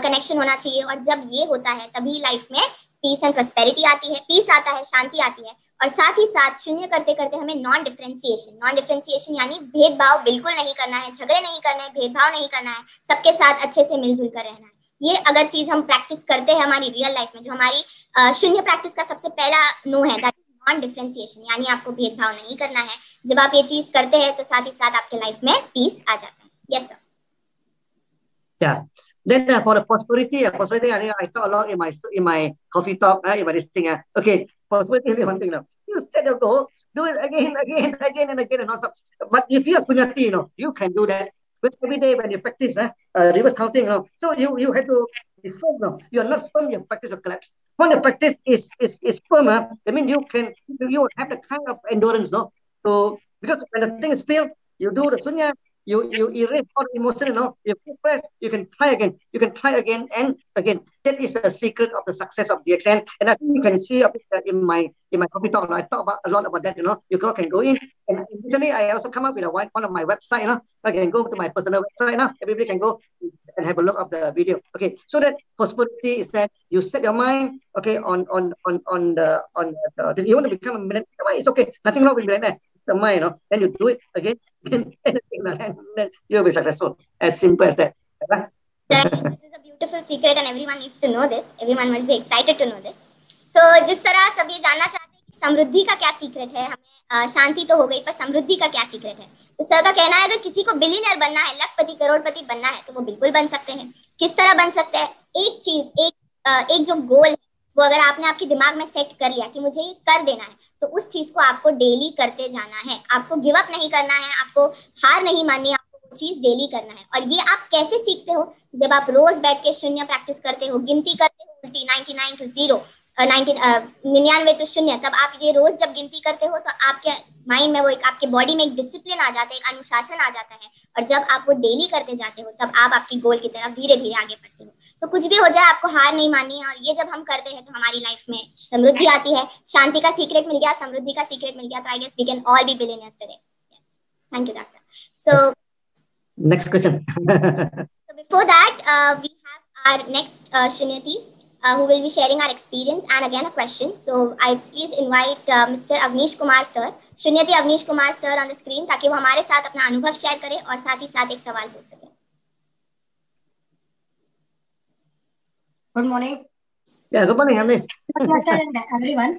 कनेक्शन होना चाहिए। और जब ये होता है तभी लाइफ में पीस एंड प्रोस्पेरिटी आती है, पीस आता है, शांति आती है। और साथ ही साथ शून्य करते करते हमें नॉन डिफरेंशिएशन यानी भेदभाव बिल्कुल नहीं करना है, झगड़े नहीं करना है, भेदभाव नहीं करना है, सबके साथ अच्छे से मिलजुल कर रहना है। ये अगर चीज हम प्रैक्टिस करते हैं हमारी रियल लाइफ में, जो हमारी शून्य प्रैक्टिस का सबसे पहला नो है, दैट इज नॉन डिफरेंशिएशन, यानी आपको भेदभाव नहीं करना है। जब आप ये चीज करते हैं तो साथ ही साथ आपके लाइफ में पीस आ जाता है। Yes sir. Yeah. Then for the prosperity, I think I talk a lot in my coffee talk, in my this thing. Okay, prosperity is one thing now. You set a goal, do it again and again and non-stop. But if you are punyati, you can do that. But every day when you practice reverse counting, so you have to be firm. You are not firm, your practice will collapse. When the practice is firm, that means you have the kind of endurance, So because when the thing is failed, you do the sunya. You erase all the emotion, you press, you can try again and again. That is the secret of the success of DXN. And I think you can see in my coffee talk, I talk a lot about that, You can go in. And recently I also come up with one of my website, I can go to my personal website, Everybody can go and have a look of the video. Okay, so that prosperity is that you set your mind, okay, on the you want to become a millionaire, it's okay, nothing wrong with millionaire. The mind, then you do it again, and then you'll be successful. As simple as that. This is a beautiful secret, and everyone needs to know this. Everyone will be excited to know this. So, जिस तरह सब ये जानना चाहते हैं कि समृद्धि का क्या सीक्रेट है, हमें शांति तो हो गई, पर समृद्धि का क्या सीक्रेट है? तो सर का कहना है अगर किसी को बिलियनर बनना है, लखपति करोड़पति बनना है, तो वो बिल्कुल बन सकते हैं। किस तरह बन सकते हैं? एक चीज, एक जो गोल है, वो अगर आपने आपके दिमाग में सेट कर लिया कि मुझे ये कर देना है, तो उस चीज को आपको डेली करते जाना है। आपको गिव अप नहीं करना है, आपको हार नहीं माननी है, आपको वो चीज डेली करना है। और ये आप कैसे सीखते हो? जब आप रोज बैठ के शून्य प्रैक्टिस करते हो, गिनती करते हो उल्टी 99 to 0, 99 to 0, तब आप ये रोज जब गिनती करते हो तो आपके माइंड में वो आपके बॉडी में एक डिसिप्लिन आ जाता है, एक अनुशासन आ जाता है। और जब आप वो डेली करते जाते हो तब आप आपकी गोल की तरफ धीरे धीरे आगे बढ़ते हो। तो कुछ भी हो जाए आपको हार नहीं माननी है। और ये जब हम करते हैं तो हमारी लाइफ में समृद्धि आती है। शांति का सीक्रेट मिल गया, समृद्धि का सीक्रेट मिल गया, तो I guess we can all be billionaires today. Yes, thank you doctor. So next question. So before that, we have our next Shunyati, who will be sharing our experience and again a question. So I please invite Mr. Avnish Kumar sir, Shunyati Avnish Kumar sir on the screen, ताकि वो हमारे साथ अपना अनुभव share करे और साथ ही साथ एक सवाल पूछ सके। Good morning. Yeah, good morning, Avnish. Everyone.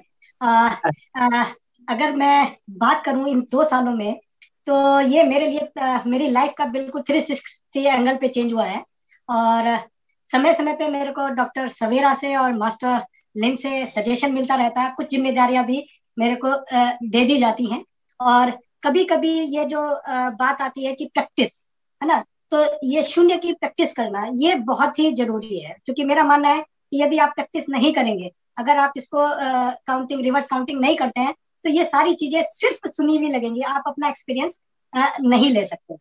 अगर मैं बात करूं इन 2 सालों में तो ये मेरे लिए मेरी लाइफ का बिल्कुल 360 एंगल पे चेंज हुआ है। और समय समय पे मेरे को डॉक्टर सवेरा से और मास्टर लिम से सजेशन मिलता रहता है। कुछ जिम्मेदारियां भी मेरे को दे दी जाती हैं। और कभी कभी ये जो बात आती है कि प्रैक्टिस, है ना, तो ये शून्य की प्रैक्टिस करना ये बहुत ही जरूरी है, क्योंकि मेरा मानना है कि यदि आप प्रैक्टिस नहीं करेंगे, अगर आप इसको काउंटिंग रिवर्स काउंटिंग नहीं करते हैं, तो ये सारी चीजें सिर्फ सुनी हुई लगेंगी, आप अपना एक्सपीरियंस नहीं ले सकते।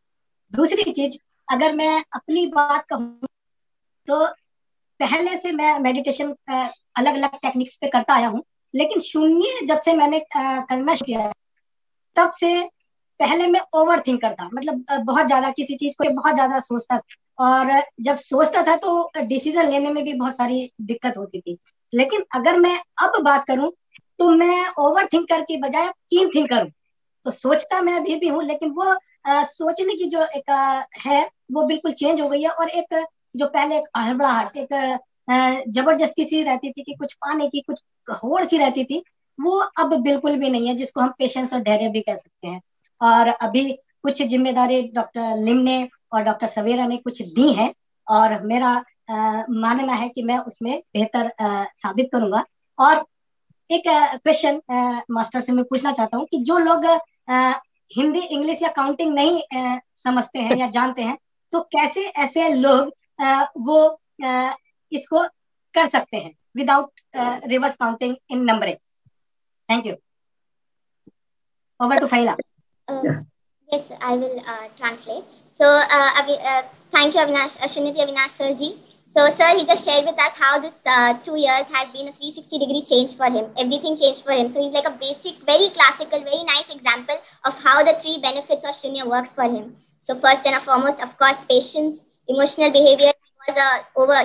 दूसरी चीज, अगर मैं अपनी बात कहूँ तो पहले से मैं मेडिटेशन अलग अलग टेक्निक्स पे करता आया हूँ, लेकिन शून्य जब से मैंने करना शुरू किया है, तब से पहले मैं ओवर थिंक करता, मतलब बहुत ज्यादा किसी चीज को बहुत ज्यादा सोचता था। और जब सोचता था तो डिसीजन लेने में भी बहुत सारी दिक्कत होती थी। लेकिन अगर मैं अब बात करूं तो मैं ओवर थिंक करके बजाय कीन थिंक करूं। तो सोचता मैं अभी भी हूँ, लेकिन वो सोचने की जो एक है वो बिल्कुल चेंज हो गई है। और एक जो पहले एक हड़बड़ाहट, एक जबरदस्ती सी रहती थी कि कुछ पाने की, कुछ होड़ सी रहती थी, वो अब बिल्कुल भी नहीं है, जिसको हम पेशेंस और धैर्य भी कह सकते हैं। और अभी कुछ जिम्मेदारी डॉक्टर लिम ने और डॉक्टर सवेरा ने कुछ दी हैं, और मेरा मानना है कि मैं उसमें बेहतर साबित करूंगा। और एक क्वेश्चन मास्टर से मैं पूछना चाहता हूँ कि जो लोग हिंदी, इंग्लिश या काउंटिंग नहीं समझते हैं या जानते हैं, तो कैसे ऐसे लोग वो इसको कर सकते हैं without reverse counting in numbering? Thank you. Over to फाइला। Yeah. Yes, I will translate. So, thank you, Avinash, Shunyati Avinash Sirji. So, sir, he just shared with us how this 2 years has been a 360-degree change for him. Everything changed for him. So, he's like a basic, very classical, very nice example of how the 3 benefits of Shunya works for him. So, first and foremost, of course, patience, emotional behavior.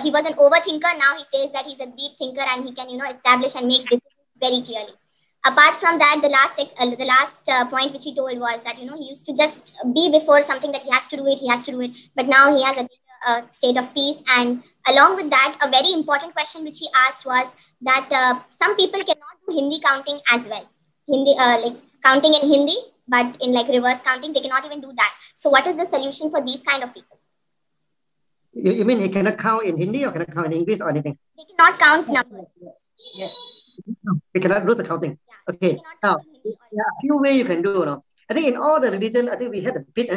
He was an overthinker. Now he says that he's a deep thinker and he can, establish and makes decisions very clearly. Apart from that, the last point which he told was that he used to just be before something that he has to do it, but now he has a state of peace. And along with that, a very important question which he asked was that some people cannot do Hindi counting as well, like counting in Hindi, but in like reverse counting they cannot even do that. So what is the solution for these kind of people? You mean he cannot count in Hindi or cannot count in English or anything? They cannot count numbers. Yes. No, he cannot do the counting. Yeah, Okay. they cannot Now, count in Hindi or there are a few ways you can do. I think in all the religion, I think we have the bit.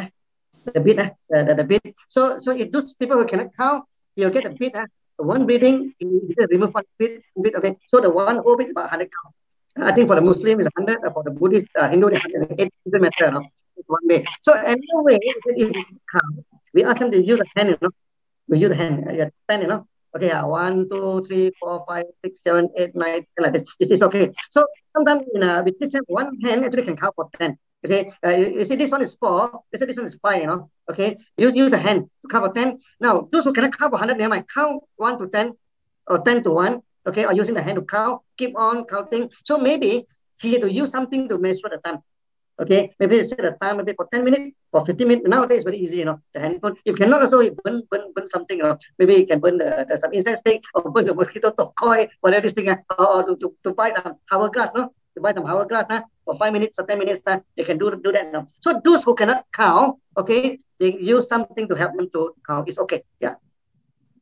The bit. So if those people who cannot count, you'll get a bit. One breathing, you just remove one bit. Okay. So the one whole bit is about 100 count. I think for the Muslim is 100, for the Buddhist, Hindu is 108. Doesn't matter. It's one way. So another way, if you count, we ask them to use the hand. We use the hand. 10. Okay, 1, 2, 3, 4, 5, 6, 7, 8, 9, 10, like this. It's okay. So sometimes with this one hand actually can count for 10. Okay, you see this one is 4. This one is 5. Okay, you use the hand to count for 10. Now those who cannot count for 100, never mind. Count 1 to 10 or 10 to 1. Okay, or using the hand to count. Keep on counting. So maybe he had to use something to measure the time. Okay, maybe set a time maybe for 10 minutes, for 15 minutes. Nowadays it's very easy, the handphone. You cannot also burn something, maybe you can burn some incense stick or burn the mosquito coil, whatever this thing, or to buy some hourglass, to buy some hourglass for 5 minutes or 10 minutes, they can do that. So those who cannot count, okay, they use something to help them to count. It's okay, yeah.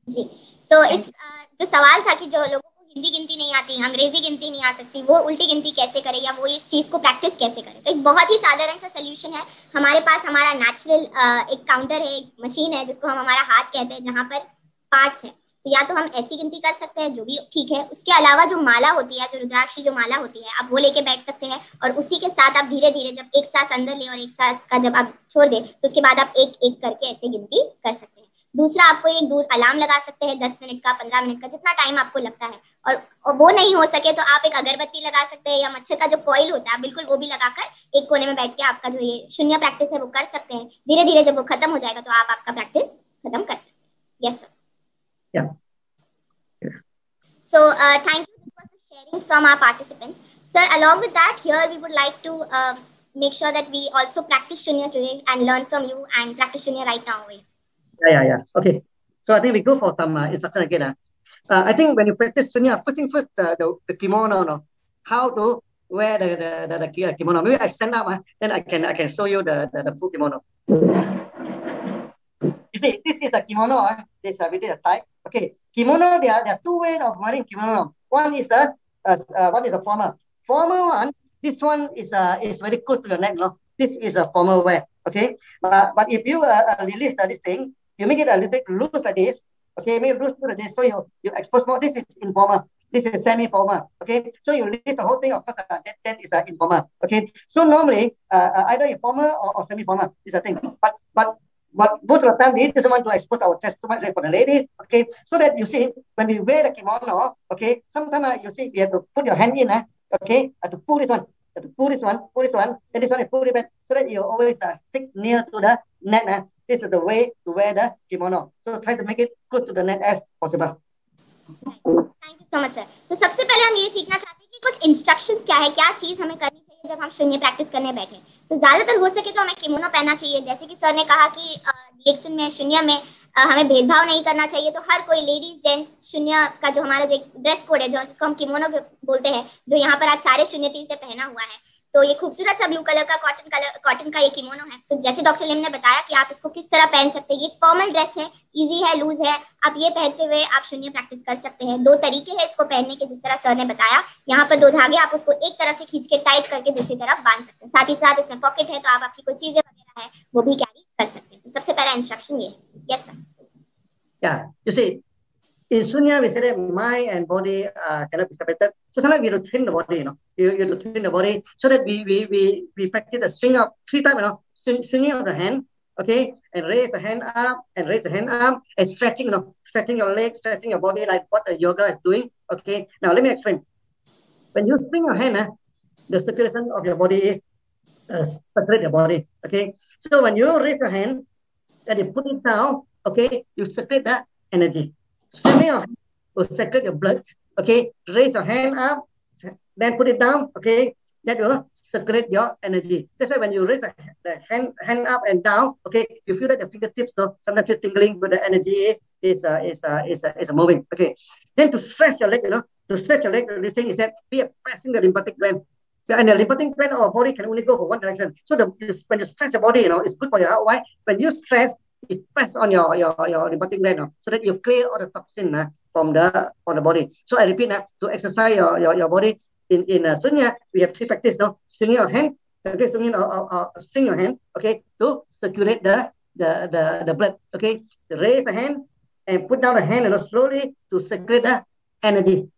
जी, तो इस जो सवाल था कि जो लोगों को हिंदी गिनती नहीं आती, अंग्रेजी गिनती नहीं आ सकती, वो उल्टी गिनती कैसे करे या वो इस चीज को प्रैक्टिस कैसे करे, तो एक बहुत ही साधारण सा सोल्यूशन है हमारे पास। हमारा नेचुरल एक काउंटर है, एक मशीन है जिसको हम हमारा हाथ कहते हैं, जहाँ पर पार्ट्स है। तो या तो हम ऐसी गिनती कर सकते हैं, जो भी ठीक है। उसके अलावा जो माला होती है, जो रुद्राक्षी जो माला होती है, आप वो लेके बैठ सकते हैं और उसी के साथ आप धीरे धीरे जब एक सांस अंदर ले और एक सांस का जब आप छोड़ दें, तो उसके बाद आप एक एक करके ऐसे गिनती कर सकते हैं। दूसरा, आपको एक दूर अलार्म लगा सकते हैं, 10 मिनट का, 15 मिनट का, जितना टाइम आपको लगता है। और वो नहीं हो सके तो आप एक अगरबत्ती लगा सकते हैं, या मच्छर का जो कॉइल होता है बिल्कुल वो भी लगाकर एक कोने में बैठ के आपका जो ये शून्य प्रैक्टिस है वो कर सकते हैं। धीरे धीरे जब वो खत्म हो जाएगा तो आप आपका प्रैक्टिस खत्म कर सकते हैं। Yes sir. Yeah. So thank you. This was the sharing from our participants. Sir, along with that, here we would like to make sure that we also practice Shunya today and learn from you and practice Shunya right now. Yeah. Okay. So I think we go for some instruction again. I think when you practice Shunya, first thing first, the kimono, how to wear the kimono. Maybe I stand up, then I can show you the full kimono. You see, this is a kimono. This is really a type. Okay, kimono. There are two ways of wearing kimono. One is the formal. Formal one. This one is very close to your neck. No, this is a formal wear. Okay, but if you release this thing, you make it a little bit loose like this. Okay, make it loose like this. So you expose more. This is informal. This is semi-formal. Okay, so you leave the whole thing. Of course, that is informal. Okay, so normally either informal or semi-formal is a thing. But most of the time, we just want to expose our chest too much for the ladies, okay? So that you see, when we wear the kimono, okay, sometimes you see, you have to put your hand in, okay, to pull this one, pull this one, then this one, pull it back, so that you always stick near to the neck. This is the way to wear the kimono. So try to make it close to the neck as possible. Thank you so much, sir. तो सबसे पहले हम ये सीखना चाहते हैं कि कुछ इंस्ट्रक्शंस क्या है, क्या चीज हमें करनी चाहिए जब हम शून्य प्रैक्टिस करने बैठे। तो ज्यादातर हो सके तो हमें किमोनो पहनना चाहिए। जैसे कि सर ने कहा कि रिएक्शन में शून्य में हमें भेदभाव नहीं करना चाहिए, तो हर कोई लेडीज जेंट्स शून्य का जो हमारा जो ड्रेस कोड है, जो जिसको हम किमोनो बोलते हैं, जो यहाँ पर आज सारे शून्य तीज ने पहना हुआ है, तो ये खूबसूरत सा ब्लू कलर का कॉटन का ये किमोनो है। तो जैसे डॉक्टर लिम ने बताया कि आप इसको किस तरह पहन सकते हैं, ये फॉर्मल ड्रेस है, इजी है, लूज है, आप ये पहनते हुए आप शून्य प्रैक्टिस कर सकते हैं। दो तरीके हैं इसको पहनने के, जिस तरह सर ने बताया, यहाँ पर दो धागे, आप उसको एक तरफ से खींच के टाइट करके दूसरी तरफ बांध सकते हैं। साथ ही साथ इसमें पॉकेट है, तो आप आपकी कोई चीजें वगैरह है वो भी कैरी कर सकते हैं। तो सबसे पहला इंस्ट्रक्शन ये है। Yes sir. Yeah, you see, in Sunya, we say that mind and body cannot be separated. So sometimes we have to train the body, you have to train the body so that we practice the swing up 3 times, swinging of the hand, okay, and raise the hand up and raise the hand up and stretching, stretching your legs, stretching your body like what the yoga is doing, okay. Now let me explain. When you swing your hand, the circulation of your body is circulate your body, okay. So when you raise your hand and you put it down, okay, you circulate the energy. Swing your hand to circulate your blood. Okay, raise your hand up, then put it down. Okay, that will circulate your energy. That's why when you raise the hand up and down, okay, you feel that the fingertips, sometimes feel tingling, but the energy is moving. Okay, then to stretch your leg, to stretch your leg, this thing is that we are pressing the lymphatic gland. And the lymphatic gland of our body can only go for one direction. So when you stretch your body, it's good for your heart. Why? When you stretch, it press on your lymphatic gland, so that you clear all the toxin from the body. So I repeat, to exercise your body in Sunya, we have 3 practice. Swing your hand, okay, swing your hand, okay, to circulate the blood, okay. Raise the hand and put down the hand, slowly to circulate the energy.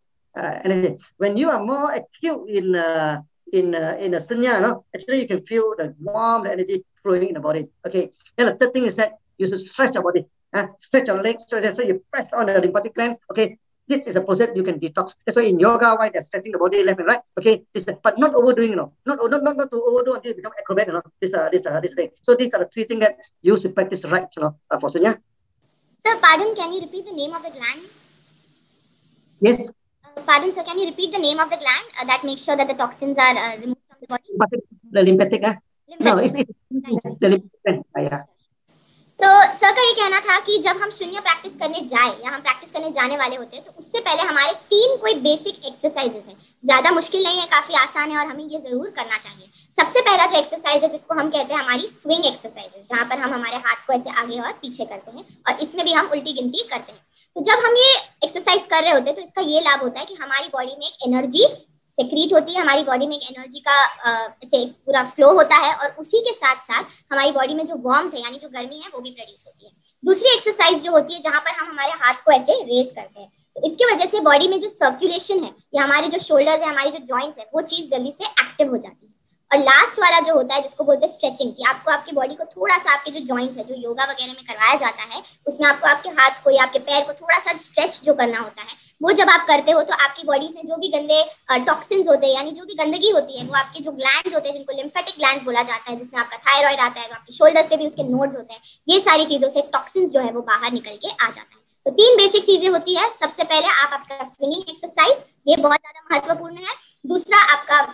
When you are more acute in the Sunya, actually you can feel the warm energy flowing in the body. Okay. Then the third thing is that you should stretch your body, stretch your legs, so you press on the lymphatic gland. Okay, this is a process you can detox. That's why in yoga, why they're stretching the body left and right. Okay, but not overdoing, not to overdo until you become acrobat. This thing. So these are the 3 things that you should practice right, for Sunya. Sir, pardon, can you repeat the name of the gland? Yes. Pardon, sir, can you repeat the name of the gland that makes sure that the toxins are removed from the body? The lymphatic. No, it's the lymphatic. Yeah. So, sir का ये कहना था कि जब हम शून्य practice करने जाए या हम प्रैक्टिस करने जाने वाले होते हैं, तो उससे पहले हमारे 3 कोई बेसिक एक्सरसाइजेस हैं। ज्यादा मुश्किल नहीं है, काफी आसान है और हमें ये जरूर करना चाहिए। सबसे पहला जो एक्सरसाइज है, जिसको हम कहते हैं हमारी स्विंग एक्सरसाइजेस, जहां पर हम हमारे हाथ को ऐसे आगे और पीछे करते हैं और इसमें भी हम उल्टी गिनती करते हैं। तो जब हम ये एक्सरसाइज कर रहे होते हैं, तो इसका ये लाभ होता है कि हमारी बॉडी में एक एनर्जी सेक्रीट होती है, हमारी बॉडी में एक एनर्जी का ऐसे पूरा फ्लो होता है, और उसी के साथ साथ हमारी बॉडी में जो वार्मथ है, यानी जो गर्मी है, वो भी प्रोड्यूस होती है। दूसरी एक्सरसाइज जो होती है, जहां पर हम हमारे हाथ को ऐसे रेस करते हैं, तो इसकी वजह से बॉडी में जो सर्कुलेशन है, या हमारे जो शोल्डर्स है, हमारी जो जॉइंट्स है, वो चीज जल्दी से एक्टिव हो जाती है। और लास्ट वाला जो होता है, जिसको बोलते हैं स्ट्रेचिंग, कि आपको आपकी बॉडी को थोड़ा सा, आपके जो जॉइंट्स है, जो योगा वगैरह में करवाया जाता है, उसमें आपको आपके हाथ को या आपके पैर को थोड़ा सा स्ट्रेच जो करना होता है, वो जब आप करते हो, तो आपकी बॉडी में जो भी गंदे टॉक्सिन्स होते हैं, यानी जो भी गंदगी होती है, वो आपके जो ग्लैंड्स होते हैं, जिनको लिम्फेटिक ग्लैंड्स बोला जाता है, जिसमें आपका थायराइड आता है, आपके शोल्डर्स पे भी उसके नोड्स होते हैं, ये सारी चीजों से टॉक्सिन्स जो है वो बाहर निकल के आ जाता है। तो 3 बेसिक चीजें होती है। सबसे पहले आपका स्विंगिंग एक्सरसाइज, ये बहुत ज्यादा महत्वपूर्ण है। दूसरा आपका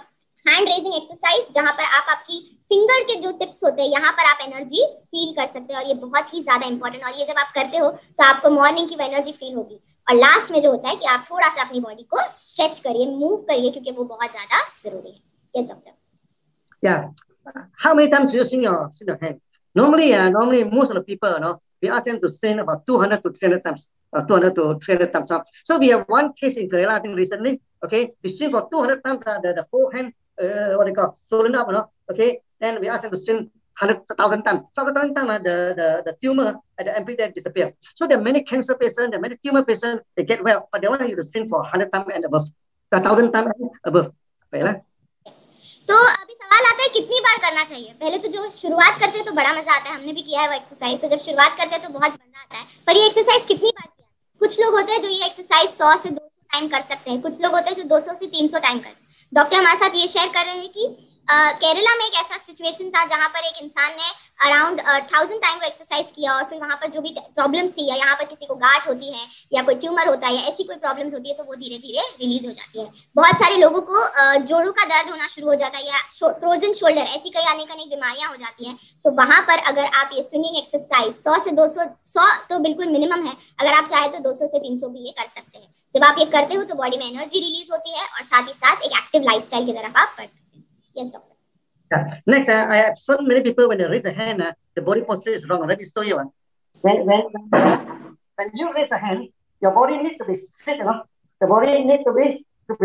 हैंड रेजिंग एक्सरसाइज, जहां पर आप आपकी फिंगर के जो टिप्स होते हैं, यहाँ पर आप एनर्जी फील कर सकते हैं, और ये बहुत ही ज्यादा इंपॉर्टेंट, और ये जब आप करते हो तो आपको मॉर्निंग की वो एनर्जी फील होगी। और लास्ट में जो होता है कि आप थोड़ा सा अपनी बॉडी को स्ट्रेच करिए, मूव करिए, क्योंकि वो बहुत ज्यादा जरूरी है। Yes, doctor. Yeah. How many times do you swing your hand? Normally, most of the people, we ask them to swing about 200 to 300 times. 200 to 300 times. So we have one case in Kerala, I think recently. Okay, we swing for 200 times. The whole hand, what they call, swollen up. Okay, then we ask them to swing 100,000 times. So 100,000 times, the tumor at the amputee disappear. So there are many cancer patients, there are many tumor patients, they get well, but they want you to swing for 100 times and above, 1,000 times and above. तो अभी सवाल आता है कितनी बार करना चाहिए। पहले तो जो शुरुआत करते हैं तो बड़ा मजा आता है, हमने भी किया है वो एक्सरसाइज, तो जब शुरुआत करते हैं तो बहुत मजा आता है, पर ये एक्सरसाइज कितनी बार किया। कुछ लोग होते हैं जो ये एक्सरसाइज 100 से 200 टाइम कर सकते हैं, कुछ लोग होते हैं जो 200 से 300 टाइम करते हैं। डॉक्टर हमारे साथ ये शेयर कर रहे हैं कि केरला में एक ऐसा सिचुएशन था जहां पर एक इंसान ने अराउंड 1000 टाइम वो एक्सरसाइज किया, और फिर वहां पर जो भी प्रॉब्लम्स थी, या यहाँ पर किसी को गांठ होती है या कोई ट्यूमर होता है या ऐसी कोई प्रॉब्लम्स होती है, तो वो धीरे धीरे रिलीज हो जाती है। बहुत सारे लोगों को जोड़ों का दर्द होना शुरू हो जाता है, या फ्रोजन शोल्डर, ऐसी कई अनेक बीमारियां हो जाती हैं। तो वहां पर अगर आप ये स्विंगिंग एक्सरसाइज 100 से 200, 100 तो बिल्कुल मिनिमम है, अगर आप चाहे तो 200 से 300 भी ये कर सकते हैं। जब आप ये करते हो तो बॉडी में एनर्जी रिलीज होती है, और साथ ही साथ एक एक्टिव लाइफस्टाइल की तरफ आप कर सकते हैं। Yes doctor. Yeah. Next, I have so many people when they raise a hand, the body posture is wrong. Let me show you one. When you raise a hand, your body needs to be straight, The body needs to be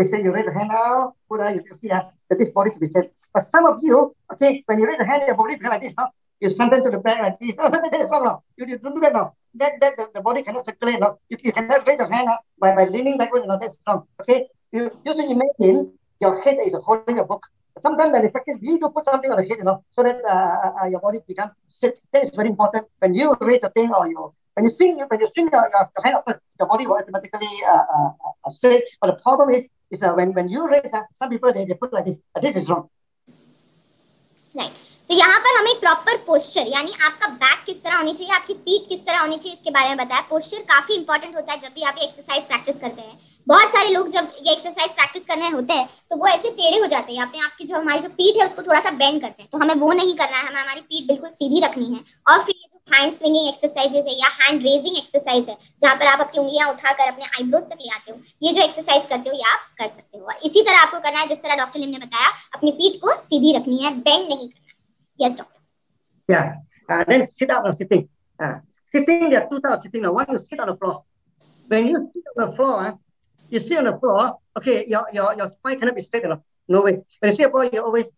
straight. You raise a hand now, you can see that this body to be straight. But some of you, okay, when you raise a hand, your body becomes like this, You strengthen to the back like this. That is wrong now. You don't do that now. The body cannot circulate now. You cannot raise your hand by leaning backwards. That's wrong. Okay. You should imagine your head is holding a book. Sometimes when you practice, we need to put something on the head, so that your body becomes straight. That is very important. When you raise a thing or when you swing your hand upward, your body will automatically straight. But the problem is when you raise, some people they put like this. This is wrong. Right. तो यहाँ पर हमें proper posture, यानी आपका back किस तरह होनी चाहिए, आपकी पीठ किस तरह होनी चाहिए, इसके बारे में बताया। पोस्चर काफी इंपॉर्टेंट होता है जब भी आप ये एक्सरसाइज प्रैक्टिस करते हैं। बहुत सारे लोग जब ये एक्सरसाइज प्रैक्टिस करने होते हैं तो वो ऐसे टेढ़े हो जाते हैं, अपने आप की जो हमारी जो पीठ है उसको थोड़ा सा बेंड करते हैं। तो हमें वो नहीं करना है, हमें हमारी पीठ बिल्कुल सीधी रखनी है। और फिर ये जो हैंड स्विंगिंग एक्सरसाइजेज है या हैंड रेजिंग एक्सरसाइज है, जहाँ पर आप अपनी उंगलियां उठाकर अपने आईब्रोज तक ले आते हो, ये जो एक्सरसाइज करते हो ये आप कर सकते हो। और इसी तरह आपको करना है जिस तरह डॉक्टर लिम ने बताया, अपनी पीठ को सीधी रखनी है, बेंड नहीं करना। Yes doctor. Yeah. Then sit up or sitting. Sitting, there are two types of sitting. Now, one, you sit on the floor. When you sit on the floor, you sit on the floor. Okay, your spine cannot be straight enough. No way. When you sit up, you always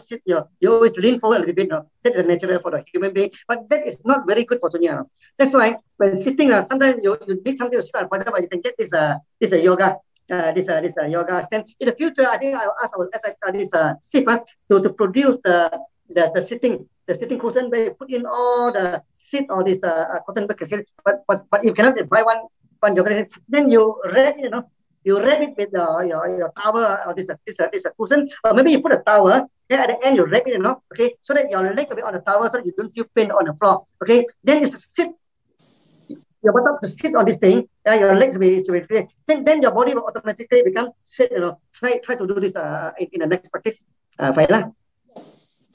sit. You always lean forward a little bit. That is natural for the human being, but that is not very good for Sonia. That's why when sitting, sometimes you need something to sit on. For example, you can get this yoga. This yoga stand. In the future, I think I will ask this SIP to produce the sitting cushion, where you put in all the seat or this cotton bud seat. But if you cannot buy one yoga, then you wrap it, you wrap it with your towel or this cushion, or maybe you put a towel. Then at the end you wrap it, okay, so that your leg will be on the towel, so that you don't feel pain on the floor. Okay, then you sit. Your bottom to sit on this thing, your legs will be clear. Then your body will automatically become straight. Try to do this in the next practice. Faila.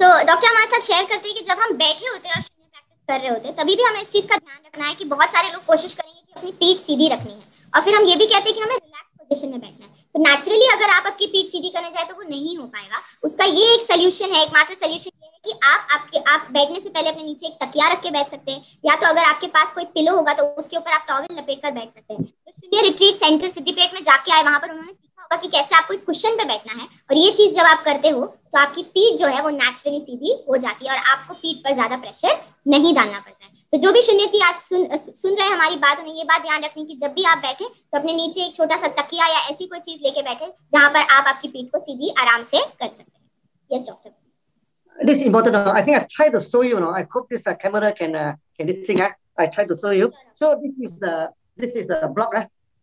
So, doctor हमारे साथ share करते हैं कि जब हम बैठे होते हैं और शून्य प्रैक्टिस कर रहे होते हैं, तभी भी हमें इस चीज का ध्यान रखना है कि बहुत सारे लोग कोशिश करेंगे कि अपनी पीठ सीधी रखनी है, और फिर हम ये भी कहते हैं कि हमें रिलैक्स पोजीशन में बैठना है। तो नेचुरली अगर आप आपकी पीठ सीधी करने जाए तो वो नहीं हो पाएगा। उसका ये एक सोल्यूशन है, एकमात्र सोल्यूशन ये है कि आप बैठने से पहले अपने नीचे एक तकिया रख के बैठ सकते हैं, या तो अगर आपके पास कोई पिलो होगा तो उसके ऊपर आप टॉवल लपेट कर बैठ सकते हैं। तो शून्य रिट्रीट सेंटर सिद्धिपेट में जाके आए, वहां पर उन्होंने सीखा होगा कि कैसे आपको एक कुशन पे बैठना है, और ये चीज जब आप करते हो तो आपकी पीठ जो है वो नेचुरली सीधी हो जाती है और आपको पीठ पर ज्यादा प्रेशर नहीं डालना पड़ता है। तो जो भी शून्यती आज सुन रहे हैं हमारी बात, उन्हें ये बात ध्यान रखनी कि जब भी आप बैठे तो अपने नीचे एक छोटा सा तकिया या ऐसी कोई चीज लेके बैठे जहां पर आप आपकी पीठ को सीधी आराम से कर सकते हैं। Yes doctor. This is important. I think I tried to show you. I hope this camera can this thing. I tried to show you. So this is the block.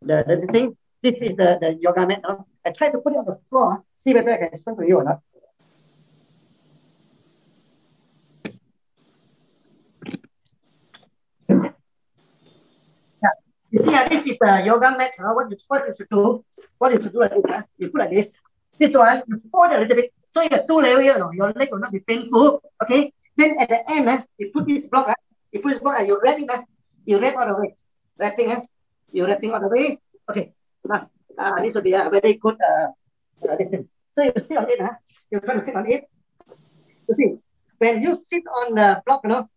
The thing. This is the yoga mat. I tried to put it on the floor. See whether I can explain to you or not. Yeah. You see, this is the yoga mat. What you should do? What you should do like this? You put like this. This one you fold a little bit. So you have two layers here. Your leg will not be painful. Okay. Then at the end, you put this block. You put this block and you wrap it. You wrap all the way. Wrapping. You wrapping all the way. Okay. This will be a very good this thing. So you sit on it, you try to sit on it. You see, when you sit on the block,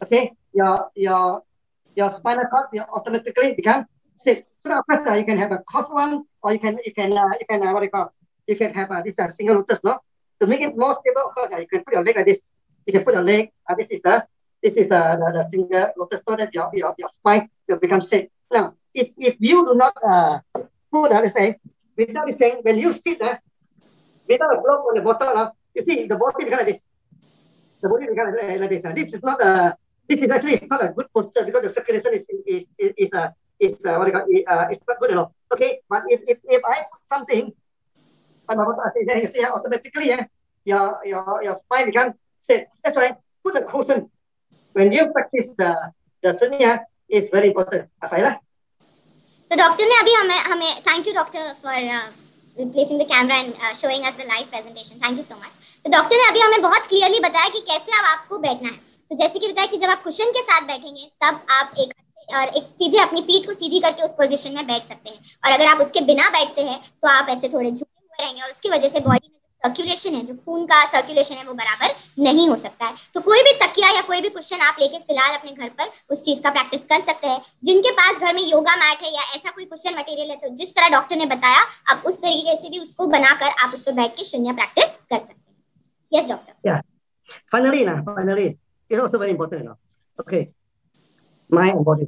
okay, your spinal cord will automatically become straight. So of course, you can have a cross one, or you can what do you call? You can have this single lotus, no? To make it more stable, of course, you can put your leg like this. You can put your leg. This is the single lotus, so that your spine will become straight. Now, if you do not put, let's say, without this thing, when you sit without a block on the bottom, you see the body becomes like this. The body becomes like this. This is not a. This is actually not a good posture because the circulation is what do you call it's not good enough. Okay, but if I put something on my bottom, then you see automatically your spine becomes straight. That's why put a cushion when you practice the Sunya is very important. So doctor ने अभी हमें thank you doctor for replacing the camera and showing us the live presentation. Thank you so much. तो doctor ने अभी हमें बहुत clearly बताया कि कैसे अब आपको बैठना है. तो जैसे कि बताया कि जब आप कुशन के साथ बैठेंगे तब आप एक सीधे अपनी पीठ को सीधी करके उस पोजीशन में बैठ सकते हैं. और अगर आप उसके बिना बैठते हैं तो आप ऐसे थोड़े झुके हुए रहेंगे और उसकी वजह से बॉडी में सर्कुलेशन है, जो खून का सर्कुलेशन है, वो बराबर नहीं हो सकता है. तो कोई भी तकिया या कोई भी कुशन आप लेके फिलहाल अपने घर पर उस चीज का प्रैक्टिस कर सकते हैं. जिनके पास घर में योगा मैट है या ऐसा कोई कुशन मटेरियल है, तो जिस तरह डॉक्टर ने बताया आप उस तरीके से भी उसको बनाकर आप उस पर बैठ के शून्य प्रैक्टिस कर सकते हैं. Yes doctor. Yeah. Finally, it's also very important. Okay, mind and body.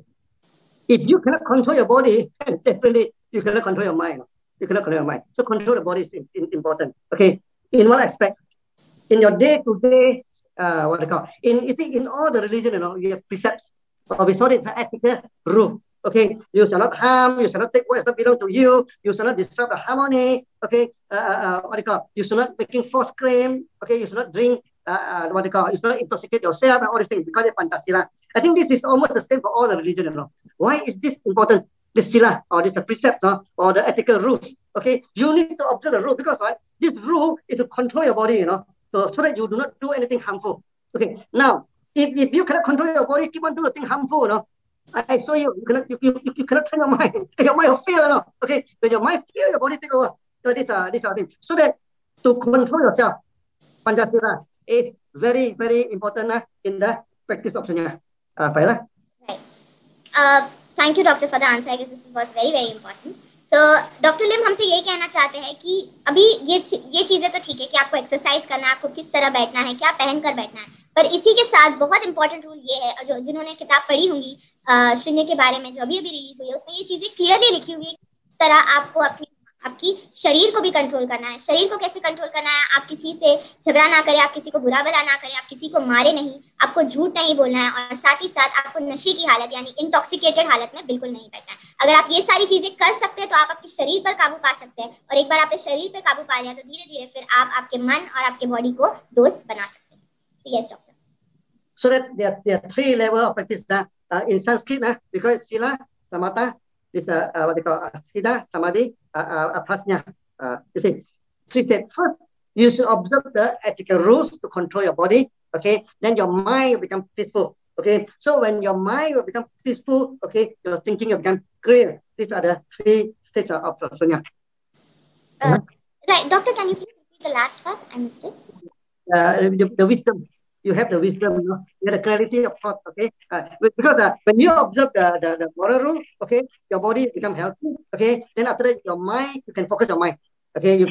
If you cannot control your body, definitely you cannot control your mind. You cannot control your mind. So control the body is important. Okay, in what aspect? In your day-to-day, what they call? In all the religion, you have precepts. We saw it's an ethical rule. Okay, you shall not harm. You shall not take what does not belong to you. You shall not disrupt the harmony. Okay, what they call? You shall not making false claim. Okay, you shall not drink. What they call? You shall not intoxicate yourself and all these things. We call it Pancasila. I think this is almost the same for all the religion. Why is this important? This sila or this precept or the ethical rules. Okay, you need to observe the rule because this rule is to control your body. So that you do not do anything harmful. Okay, now if you cannot control your body, keep on doing things harmful. I show you, you cannot turn your mind. Your mind will fail. Okay, when your mind fail, your body take over. So these are things. So that to control yourself, Pancasila is very, very important in the practice of Sunya. Right. Thank you, doctor, for the answer. I guess this was very, very important. So, doctor Lim हमसे ये कहना चाहते हैं कि अभी ये चीज़ें तो ठीक है कि आपको एक्सरसाइज करना है, आपको किस तरह बैठना है, क्या पहनकर बैठना है, पर इसी के साथ बहुत इंपॉर्टेंट रूल ये है, जो जिन्होंने किताब पढ़ी होंगी शून्य के बारे में जो अभी रिलीज हुई है, उसमें ये चीज़ें क्लियरली लिखी हुई है किस तरह आपको आपकी शरीर को भी कंट्रोल करना है. शरीर को कैसे कंट्रोल करना है? आप किसी से झगड़ा ना करें, आप किसी को बुरा भला ना करें, आप किसी को मारे नहीं, आपको झूठ नहीं बोलना है और साथ ही साथ आपको नशे की हालत यानी इंटॉक्सिकेटेड हालत में बिल्कुल नहीं बैठना है. अगर आप ये सारी चीजें कर सकते हैं तो आप आपके शरीर पर काबू पा सकते हैं और एक बार आपने शरीर पर काबू पा लिया तो धीरे धीरे फिर आप आपके मन और आपके बॉडी को दोस्त बना सकते हैं. Yes doctor. So that there are 3 levels of practice in Sanskrit because Sila, Samatha, this what they call Siddha, Samadhi, Prajna. You see, 3 steps. First, you should observe the ethical rules to control your body. Okay, then your mind will become peaceful. Okay, so when your mind will become peaceful, okay, your thinking will become clear. These are the 3 stages of Sunya. Right, doctor, can you please repeat the last part? I missed it. The wisdom. You have the wisdom, you have the clarity of thought, okay? Because when you observe the moral rule, okay, your body become healthy, okay? Then after that, your mind, you can focus your mind, okay? You're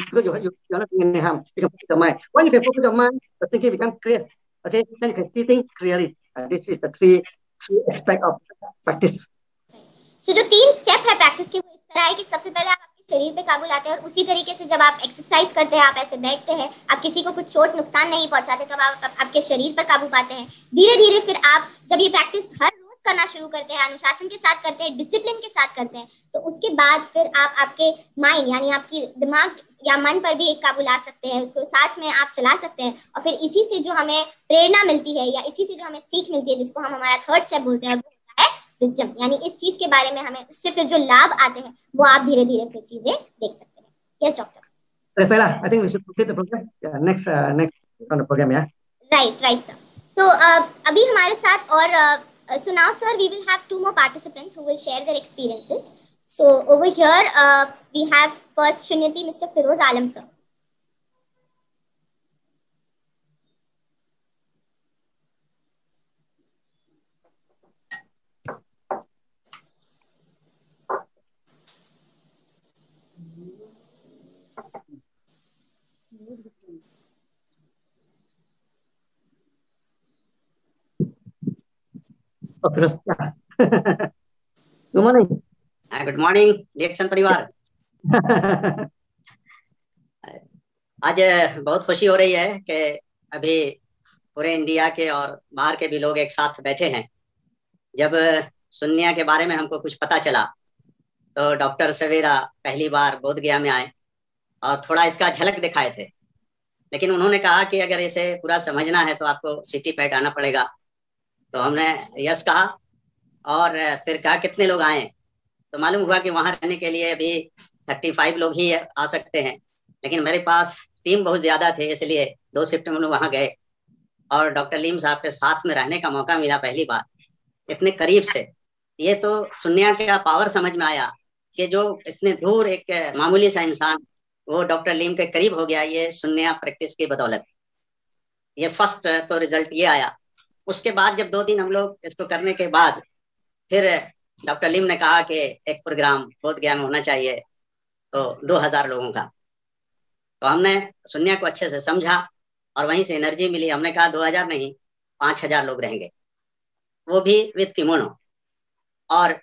not doing any harm. You can focus your mind. When you can focus your mind, the thinking becomes clear, okay? Then you can see things clearly. This is the 3 aspect of practice. So जो 3 step है practice के वो इस तरह है कि सबसे पहले आप अपने शरीर पे काबू लाते हैं और उसी तरीके से जब आप एक्सरसाइज करते हैं, आप ऐसे बैठते हैं, आप किसी को कुछ चोट नुकसान नहीं पहुंचाते, तब आप आपके शरीर पर काबू पाते हैं. धीरे धीरे फिर आप जब ये प्रैक्टिस हर रोज करना शुरू करते हैं, अनुशासन के साथ करते हैं, डिसिप्लिन के साथ करते हैं, तो उसके बाद फिर आप आपके माइंड यानी आपकी दिमाग या मन पर भी एक काबू ला सकते हैं, उसको साथ में आप चला सकते हैं और फिर इसी से जो हमें प्रेरणा मिलती है या इसी से जो हमें सीख मिलती है, जिसको हम हमारा 3rd स्टेप बोलते हैं, विजडम, यानी इस चीज के बारे में हमें उससे फिर जो लाभ आते हैं वो आप धीरे धीरे फिर चीजें देख सकते हैं. Yes doctor. Rafaela, I think we should complete the program. Yeah, next on the program, yeah. Right, sir. So अभी हमारे साथ और so now sir we will have 2 more participants who will share their experiences. So over here we have first Shunyati Mr. Firoz Alam sir. Good morning. Good morning reaction परिवार। आज बहुत खुशी हो रही है कि अभी पूरे इंडिया के और बाहर के भी लोग एक साथ बैठे हैं। जब शून्य के बारे में हमको कुछ पता चला तो डॉक्टर सवेरा पहली बार बोध गया में आए और थोड़ा इसका झलक दिखाए थे, लेकिन उन्होंने कहा कि अगर इसे पूरा समझना है तो आपको सिटी पैट आना पड़ेगा। तो हमने यस कहा और फिर कहा कितने लोग आए, तो मालूम हुआ कि वहाँ रहने के लिए अभी 35 लोग ही आ सकते हैं, लेकिन मेरे पास टीम बहुत ज़्यादा थे, इसलिए 2 शिफ्ट में वहाँ गए और डॉक्टर लीम साहब के साथ में रहने का मौका मिला पहली बार इतने करीब से। ये तो शून्य का पावर समझ में आया कि जो इतने दूर एक मामूली सा इंसान वो डॉक्टर लीम के करीब हो गया, ये शून्य प्रैक्टिस की बदौलत। ये फर्स्ट तो रिजल्ट ये आया। उसके बाद जब 2 दिन हम लोग इसको करने के बाद फिर डॉक्टर लीम ने कहा कि एक प्रोग्राम बोध गया में होना चाहिए, तो 2000 लोगों का। तो हमने शून्य को अच्छे से समझा और वहीं से एनर्जी मिली। हमने कहा 2000 नहीं 5000 लोग रहेंगे, वो भी विद किमोनो, और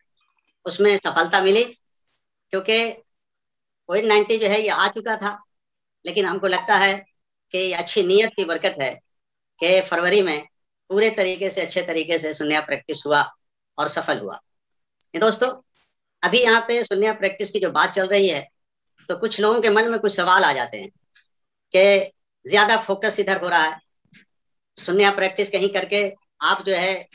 उसमें सफलता मिली क्योंकि कोविड-19 जो है ये आ चुका था, लेकिन हमको लगता है कि ये अच्छी नीयत की बरकत है कि फरवरी में पूरे तरीके से अच्छे तरीके से शून्य प्रैक्टिस हुआ और सफल हुआ। दोस्तों अभी यहाँ पे शून्य प्रैक्टिस की जो बात चल रही है तो कुछ लोगों के मन में कुछ सवाल आ जाते हैं कि ज्यादा फोकस इधर हो रहा है, शून्य प्रैक्टिस कहीं करके आप जो है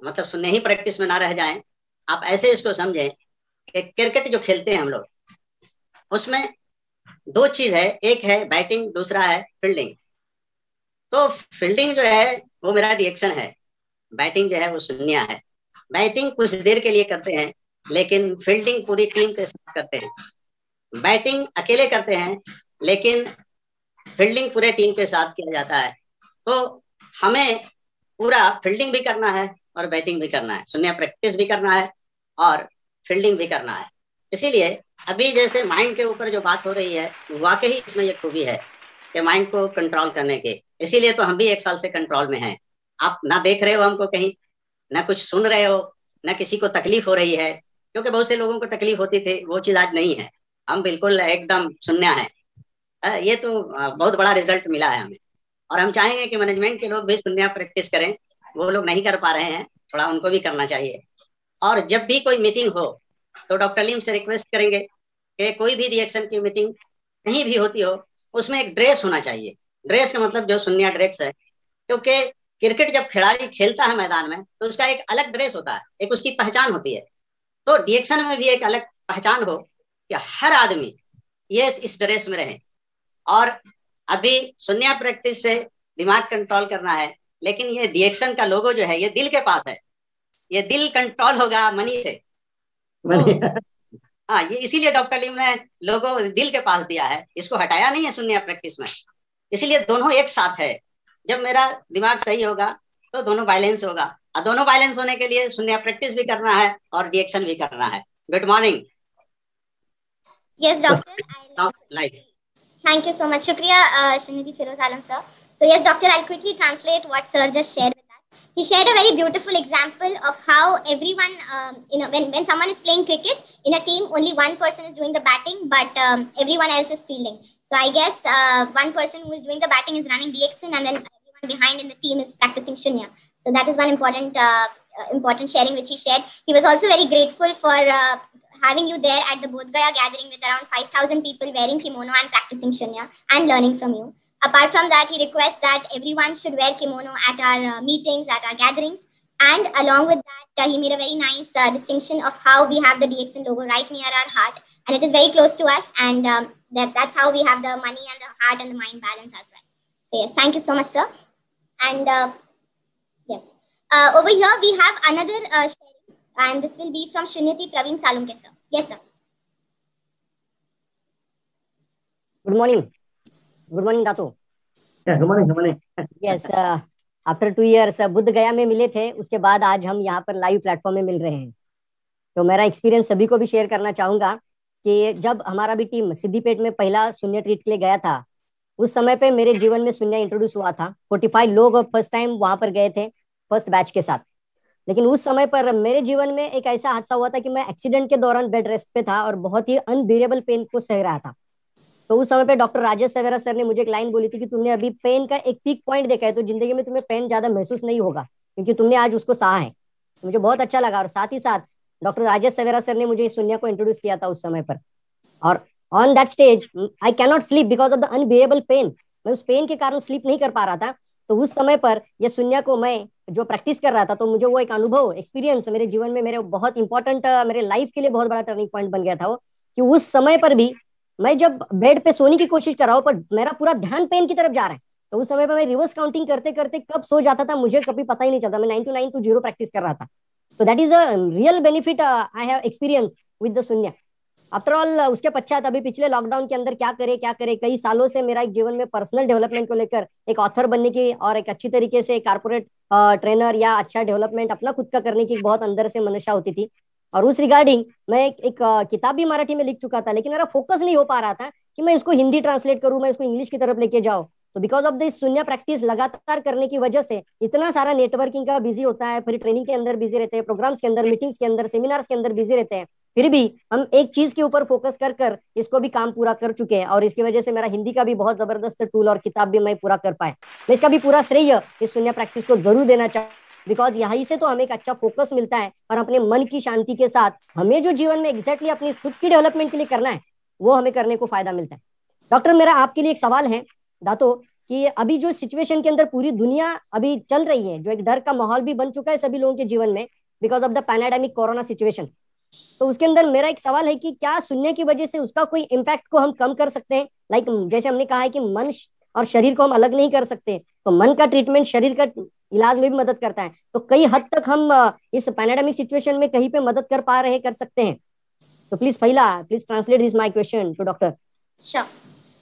मतलब शून्य ही प्रैक्टिस में ना रह जाएं। आप ऐसे इसको समझें कि क्रिकेट जो खेलते हैं हम लोग उसमें 2 चीज है, एक है बैटिंग, दूसरा है फील्डिंग। तो फील्डिंग जो है वो मेरा रिएक्शन है, बैटिंग जो है वो शून्य है। बैटिंग कुछ देर के लिए करते हैं लेकिन फील्डिंग पूरी टीम के साथ करते हैं। बैटिंग अकेले करते हैं लेकिन फील्डिंग पूरे टीम के साथ किया जाता है। तो हमें पूरा फील्डिंग भी करना है और बैटिंग भी करना है, शून्य प्रैक्टिस भी करना है और फील्डिंग भी करना है। इसीलिए अभी जैसे माइंड के ऊपर जो बात हो रही है वाकई इसमें ये खूबी है कि माइंड को कंट्रोल करने के। इसीलिए तो हम भी 1 साल से कंट्रोल में हैं। आप ना देख रहे हो हमको कहीं, ना कुछ सुन रहे हो, ना किसी को तकलीफ हो रही है, क्योंकि बहुत से लोगों को तकलीफ होती थी, वो चीज आज नहीं है। हम बिल्कुल एकदम शून्य है। ये तो बहुत बड़ा रिजल्ट मिला है हमें, और हम चाहेंगे कि मैनेजमेंट के लोग भी शून्य प्रैक्टिस करें। वो लोग नहीं कर पा रहे हैं, थोड़ा उनको भी करना चाहिए। और जब भी कोई मीटिंग हो तो डॉक्टर लीम से रिक्वेस्ट करेंगे कि कोई भी रिएक्शन की मीटिंग कहीं भी होती हो उसमें एक ड्रेस होना चाहिए। ड्रेस का मतलब जो शून्य ड्रेस है, क्योंकि क्रिकेट जब खिलाड़ी खेलता है मैदान में तो उसका एक अलग ड्रेस होता है, एक उसकी पहचान होती है। तो रिएक्शन में भी एक अलग पहचान हो कि हर आदमी ये इस ड्रेस में रहे। और अभी शून्य प्रैक्टिस से दिमाग कंट्रोल करना है, लेकिन ये रिएक्शन का लोगो जो है ये दिल के पास है, ये दिल कंट्रोल होगा मनी से। तो हाँ, ये इसीलिए डॉक्टर लीम ने लोगो दिल के पास दिया है, इसको हटाया नहीं है शून्य प्रैक्टिस में। इसीलिए दोनों एक साथ है। जब मेरा दिमाग सही होगा तो दोनों बैलेंस होगा, और दोनों बैलेंस होने के लिए शून्य प्रैक्टिस भी करना है और रिएक्शन भी करना है। Good morning. Yes, doctor. Like. Thank you so much. Shukriya, Srinidhi Feroz Alam sir. So yes, doctor, I'll quickly translate what sir just shared with us. He shared a very beautiful example of how everyone, when someone is playing cricket in a team, only one person is doing the batting, but everyone else is fielding. So I guess one person who is doing the batting is running reaction, and then everyone behind in the team is practicing shunya. So that is one important sharing which he shared. He was also very grateful for having you there at the Bodh Gaya gathering with around 5,000 people wearing kimono and practicing shunya and learning from you. Apart from that, he requests that everyone should wear kimono at our meetings, at our gatherings. And along with that, he made a very nice distinction of how we have the DXN logo right near our heart. And it is very close to us. And that's how we have the money and the heart and the mind balance as well. So yes, thank you so much, sir. And yes, over here we have another sharing. And this will be from Srinidhi Praveen Salunke, sir. Yes, sir. Good morning. Good morning, Datu. Yeah, good morning. Good morning. Yes, after 2 years Buddha गया में मिले थे, उसके बाद आज हम यहाँ पर लाइव प्लेटफॉर्म में मिल रहे हैं। तो मेरा एक्सपीरियंस सभी को भी शेयर करना चाहूंगा कि जब हमारा भी टीम सिद्दीपेट में पहला शून्य ट्रीट के लिए गया था, उस समय पे मेरे जीवन में शून्य इंट्रोड्यूस हुआ था। 45 लोग फर्स्ट टाइम वहां पर गए थे फर्स्ट बैच के साथ। लेकिन उस समय पर मेरे जीवन में एक ऐसा हादसा हुआ था कि मैं एक्सीडेंट के दौरान बेड रेस्ट पे था और बहुत ही अनबियरेबल पेन को सह रहा था। तो उस समय पे डॉक्टर राजेश सवेरा सर ने मुझे एक लाइन बोली थी कि तुमने अभी पेन का एक पीक पॉइंट देखा है, तो जिंदगी में तुम्हें पेन ज्यादा महसूस नहीं होगा क्योंकि तुमने आज उसको सहा है। तो मुझे बहुत अच्छा लगा। और साथ ही साथ डॉक्टर राजेश सवेरा सर ने मुझे शून्य को इंट्रोड्यूस किया था उस समय पर। और on that stage I can not sleep because of the unbearable pain. मैं उस पेन के कारण स्लीप नहीं कर पा रहा था। तो उस समय पर यह शून्य को मैं जो प्रैक्टिस कर रहा था, तो मुझे वो एक अनुभव, एक्सपीरियंस मेरे जीवन में मेरे बहुत इंपॉर्टेंट, मेरे लाइफ के लिए बहुत बड़ा टर्निंग पॉइंट बन गया था वो, कि उस समय पर भी मैं जब बेड पे सोने की कोशिश कर रहा हूँ पर मेरा पूरा ध्यान पेन की तरफ जा रहा है, तो उस समय पर मैं रिवर्स काउंटिंग करते करते कब सो जाता था मुझे कभी पता ही नहीं चलता। मैं 9 to 9 to 0 प्रैक्टिस कर रहा था। तो that is a real benefit I have experience with the शून्य। आफ्टर ऑल उसके पश्चात अभी पिछले लॉकडाउन के अंदर क्या करे कई सालों से मेरा एक जीवन में पर्सनल डेवलपमेंट को लेकर एक ऑथर बनने की और एक अच्छी तरीके से कारपोरेट ट्रेनर या अच्छा डेवलपमेंट अपना खुद का करने की बहुत अंदर से मनशा होती थी। और उस रिगार्डिंग मैं एक किताब भी मराठी में लिख चुका था, लेकिन मेरा फोकस नहीं हो पा रहा था कि मैं इसको हिंदी ट्रांसलेट करूं, मैं इसको इंग्लिश की तरफ लेके जाऊं। तो बिकॉज ऑफ दिस शून्य प्रैक्टिस लगातार करने की वजह से इतना सारा नेटवर्किंग का बिजी होता है, फिर ट्रेनिंग के अंदर बिजी रहते हैं, प्रोग्राम्स के अंदर, मीटिंग्स के अंदर, सेमिनार्स के अंदर बिजी रहते हैं, फिर भी हम एक चीज के ऊपर फोकस कर कर इसको भी काम पूरा कर चुके हैं। और इसकी वजह से मेरा हिंदी का भी बहुत जबरदस्त टूल और किताब भी मैं पूरा कर पाया। मैं इसका भी पूरा श्रेय इस शून्य प्रैक्टिस को जरूर देना चाहूँ, बिकॉज यहीं से तो हमें एक अच्छा फोकस मिलता है और अपने मन की शांति के साथ हमें जो जीवन में एग्जैक्टली अपनी खुद की डेवलपमेंट के लिए करना है वो हमें करने को फायदा मिलता है। डॉक्टर, मेरा आपके लिए एक सवाल है दातो, कि अभी जो सिचुएशन के अंदर पूरी दुनिया अभी चल रही है, जो एक डर का माहौल भी बन चुका है सभी लोगों के जीवन में because of the pandemic corona situation, तो उसके अंदर मेरा एक सवाल है कि क्या शून्य की वजह से उसका कोई इम्पैक्ट को हम कम कर सकते हैं? लाइक जैसे हमने कहा है कि मन और शरीर को हम अलग नहीं कर सकते, तो मन का ट्रीटमेंट शरीर का इलाज में भी मदद करता है, तो कई हद तक हम इस पैंडेमिक सिचुएशन में कहीं पे मदद कर पा रहे हैं, कर सकते हैं? तो please please translate this my question to doctor. Sure.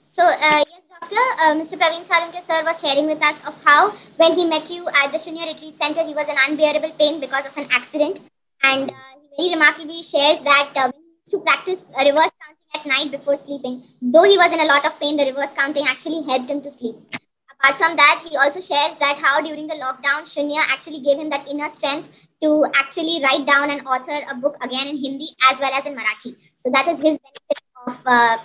So, yes, Doctor, Mr. Praveen Salunkhe sir was sharing with us of how when he met you at the Shunya Retreat Center, he was in unbearable pain because of an accident. And he very remarkably shares that when he used to practice reverse counting at night before sleeping, though he was in a lot of pain, the reverse counting actually helped him to sleep. Apart from that, he also shares that how during the lockdown, Shunya actually gave him that inner strength to actually write down and author a book again in Hindi as well as in Marathi. So that is his benefit of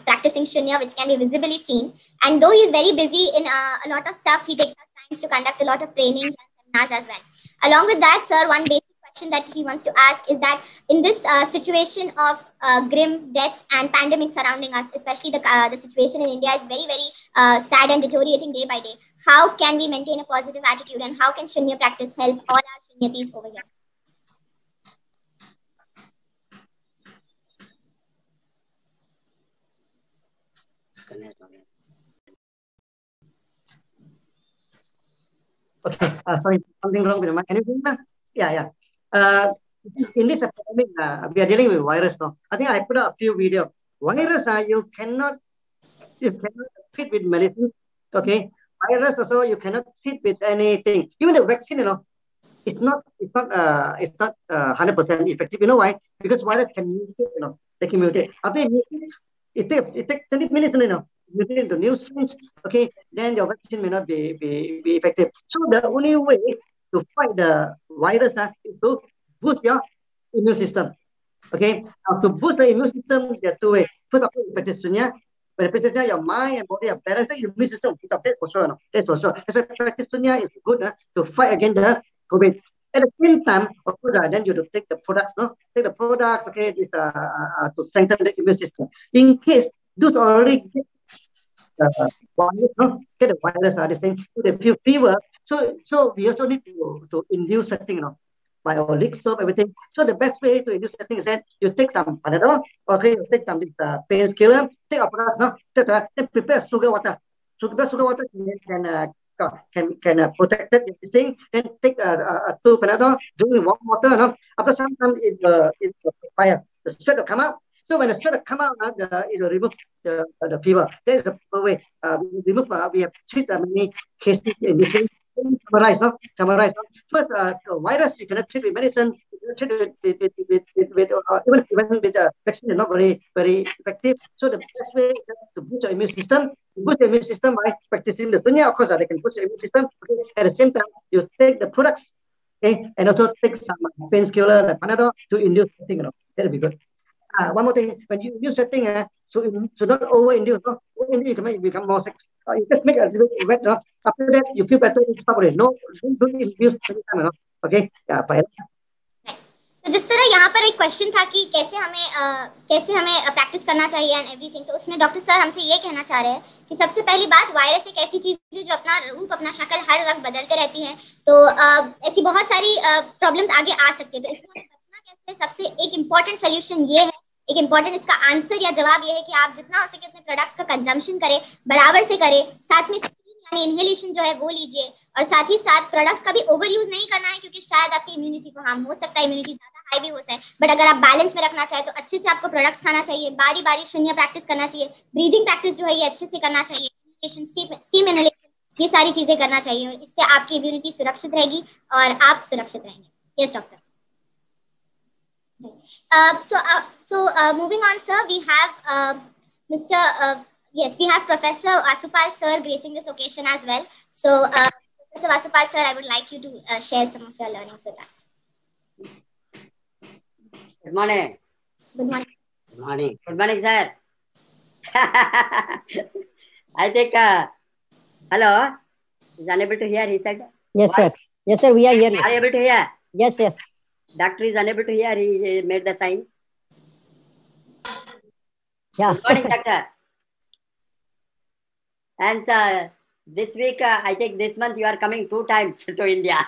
practicing Shunya, which can be visibly seen. And though he is very busy in a lot of stuff, he takes out times to conduct a lot of trainings and seminars as well. Along with that, sir, one basic question that he wants to ask is that in this situation of grim death and pandemic surrounding us, especially the situation in India is very, very sad and deteriorating day by day. How can we maintain a positive attitude, and how can Shunya practice help all our Shunyatis over here? Okay, sorry, something wrong with the mic. Anything? Yeah. In this pandemic, we are dealing with virus now. I think I put up a few videos. Virus, you cannot treat with medicine. Okay, virus also you cannot treat with anything. Even the vaccine, it's not 100% effective. You know why? Because virus can mutate. They can mutate. After it takes 20 minutes, mutate into new strains. Okay, then your vaccine may not be effective. So the only way to fight the virus is to boost your immune system. Okay, to boost the immune system, there are two ways. First of all, you practice Shunya. When you practice Shunya, your mind and body are balanced. Your immune system is up. That's for sure. That's for sure. So practice Shunya is good to fight against the COVID. At the same time, of course, then you have to take the products. Take the products. Okay, to strengthen the immune system. In case those already get the virus, this thing, they feel fever. So we also need to induce something, by our lick soap, everything. So the best way to induce something is that you take some Panadol, okay, you take some painkiller, take a product, then prepare sugar water. Sugar water can protect the thing. Then take 2 Panadol, drink warm water. After some time, it fire. The sweat will come out. So when the sweat will come out, it will remove the fever. That is the way. We have treated many cases in this thing. Summarize. First, virus you cannot treat with medicine. You cannot treat with even with vaccine is not very effective. So the best way is to boost your immune system. Boost your immune system by practicing the Shunya. Of course, they can boost your immune system. Okay. At the same time, you take the products Okay, and also take some painkiller like Panadol to induce sweating. That'll be good. One more thing, when you induce sweating, so not over-induce. No? Over-induce, you can become more sick. You just make a little bit wet. No? After that, you feel better, you stop it. No, don't induce anytime. No? Okay, yeah, fine. तो जिस तरह यहाँ पर एक question था कि कैसे हमें प्रैक्टिस करना चाहिए एंड एवरीथिंग, तो उसमें डॉक्टर सर हमसे ये कहना चाह रहे हैं कि सबसे पहली बात, वायरस एक ऐसी चीज है जो अपना रूप अपना शक्ल हर वक्त बदलते रहती है, तो ऐसी बहुत सारी प्रॉब्लम्स आगे आ सकती है। तो इससे बचना कैसे, सबसे एक इम्पॉर्टेंट सोल्यूशन ये है, एक इम्पॉर्टेंट इसका आंसर या जवाब ये है कि आप जितना हो सके अपने प्रोडक्ट्स का कंजम्पशन करें, बराबर से करें, साथ में यानी इनहेलेशन जो है वो लीजिए, और साथ ही साथ प्रोडक्ट्स का भी ओवर यूज नहीं करना है, क्योंकि शायद आपकी इम्यूनिटी को हार्म हो सकता है, इम्यूनिटी ज्यादा हाई भी हो सकता है। बट अगर आप बैलेंस में रखना चाहे तो अच्छे से आपको प्रोडक्ट्स खाना चाहिए, बारी बारी शून्य प्रैक्टिस करना चाहिए, ब्रीदिंग प्रैक्टिस जो है ये अच्छे से करना चाहिए, स्टीम इनहेलेशन, ये सारी चीजें करना चाहिए, और इससे आपकी इम्यूनिटी सुरक्षित रहेगी और आप सुरक्षित रहेंगे। Yes doctor. Moving on, sir, we have we have Professor Vasupal sir gracing this occasion as well. So, Professor Vasupal sir, I would like you to share some of your learnings with us. Good morning. Good morning. Good morning. Good morning, sir. I think, hello, is unable to hear, he said. Yes, sir. Yes, sir, we are hearing. Are you able to hear? Yes, yes. Doctor is unable to hear, he made the sign. Yeah. Good morning, doctor. And sir, this week, I think this month you are coming 2 times to India.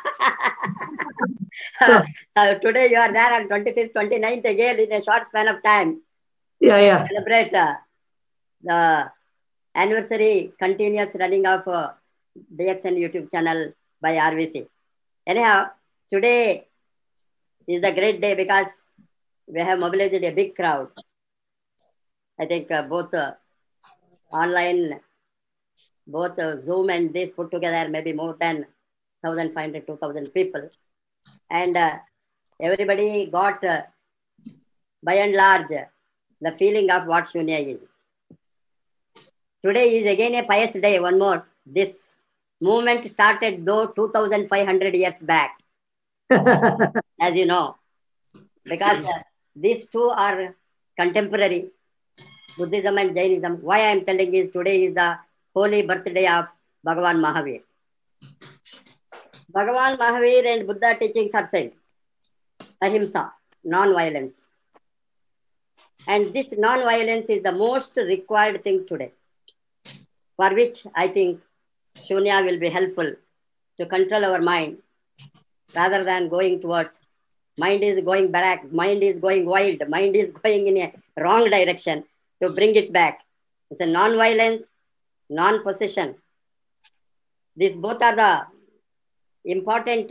Today you are there on 25th, 29th again in a short span of time. Yeah. Celebrate the anniversary continuous running of DXN YouTube channel by RVC. Anyhow, today is a great day because we have mobilized a big crowd. I think both online, both Zoom and this put together, maybe more than 1,500, 2,000 people. And everybody got, by and large, the feeling of what Shunya is. Today is again a pious day, one more. This movement started though 2,500 years back, as you know, because these two are contemporary, Buddhism and Jainism. Why I am telling is today is the holy birthday of Bhagavan Mahavir. Bhagavan Mahavir and Buddha teachings are saying ahimsa, non-violence. And this non-violence is the most required thing today, for which I think Shunya will be helpful to control our mind rather than going towards, mind is going back, mind is going wild, mind is going in a wrong direction, to bring it back. It's a non-violence, non-possession. These both are the important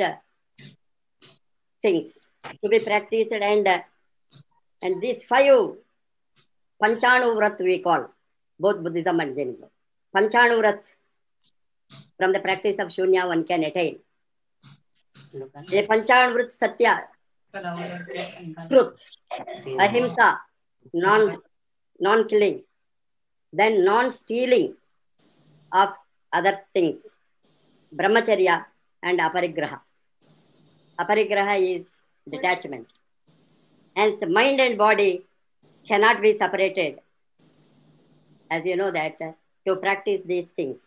things to be practiced, and these 5 Panchanu Vrat we call, both Buddhism and Jainism. Panchanu Vrat, from the practice of Shunya one can attain. A Panchanu Vrat Satya, truth, ahimsa, non-killing, then non-stealing of other things, brahmacharya and aparigraha. Aparigraha is detachment. Hence, mind and body cannot be separated. As you know that, to practice these things,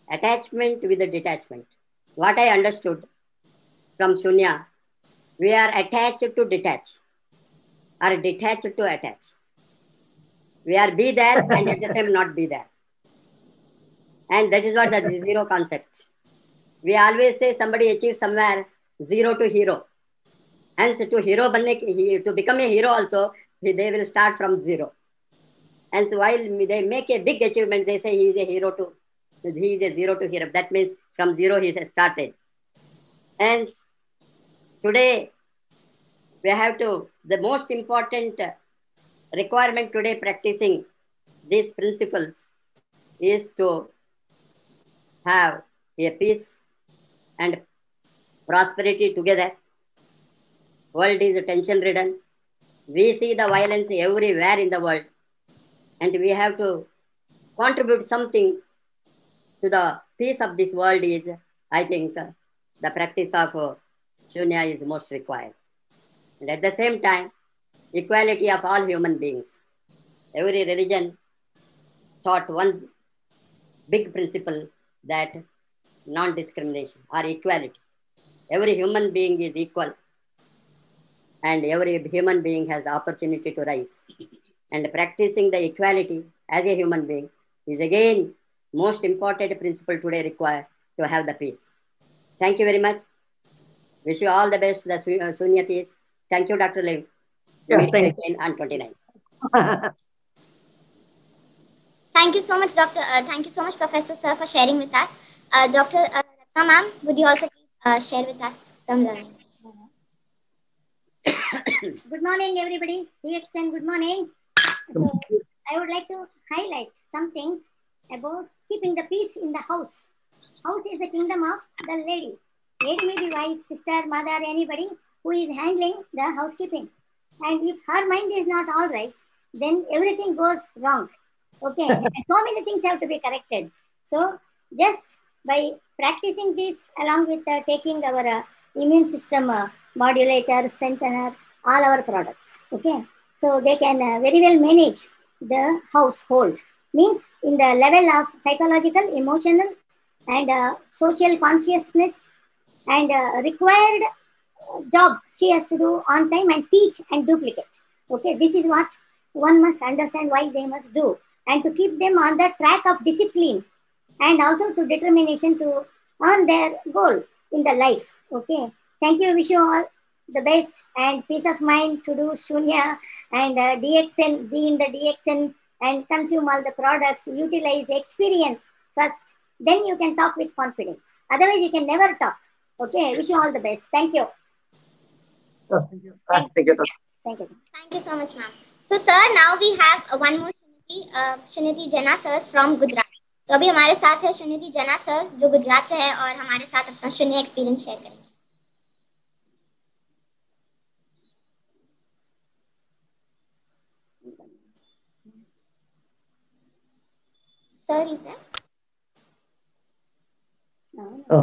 attachment with the detachment. What I understood from Shunya, we are attached to detach, or detached to attach. We are be there and at the same not be there. And that is what the zero concept. We always say somebody achieves somewhere 0 to hero. Hence, to become a hero also, they will start from 0. And so while they make a big achievement, they say he is a 0 to hero. That means from 0 he has started. Hence, today we have to, the most important requirement today practicing these principles is to have a peace and prosperity together. World is tension ridden. We see the violence everywhere in the world, and we have to contribute something to the peace of this world is, I think, the practice of Shunya is most required. And at the same time, equality of all human beings. Every religion taught one big principle, that non-discrimination or equality. Every human being is equal, and every human being has the opportunity to rise. And practicing the equality as a human being is again most important principle today required to have the peace. Thank you very much. Wish you all the best, the Sunyatis. Thank you, Dr. Lim. Yeah, Meet again on 29. Thank you so much, Doctor. Thank you so much, Professor Sir, for sharing with us. Dr. Ratna ma'am, would you also please share with us some learnings? Good morning, everybody. DXN, good morning. So, I would like to highlight some things about keeping the peace in the house. House is the kingdom of the lady. Lady may be wife, sister, mother, anybody who is handling the housekeeping. And if her mind is not all right, then everything goes wrong. Okay, so many things have to be corrected. So, just by practicing this along with taking our immune system modulator, strengthener, all our products. Okay, so they can very well manage the household. Means in the level of psychological, emotional, and social consciousness, and required job she has to do on time and teach and duplicate. Okay, this is what one must understand why they must do, and to keep them on the track of discipline and also to determination to earn their goal in the life. Okay, thank you. Wish you all the best and peace of mind to do Shunya and DXN, be in the DXN and consume all the products, utilize experience first, then you can talk with confidence. Otherwise, you can never talk. Okay, wish you all the best. Thank you. Oh, thank you. Thank you. Thank you. Thank you so much, ma'am. So, sir, now we have one more Shunyati Jana sir from Gujarat. तो अभी हमारे साथ है शुन्यति जना sir जो गुजरात से है और हमारे साथ अपना शून्य एक्सपीरियंस शेयर करेंगे. Sir, is there? No. Oh.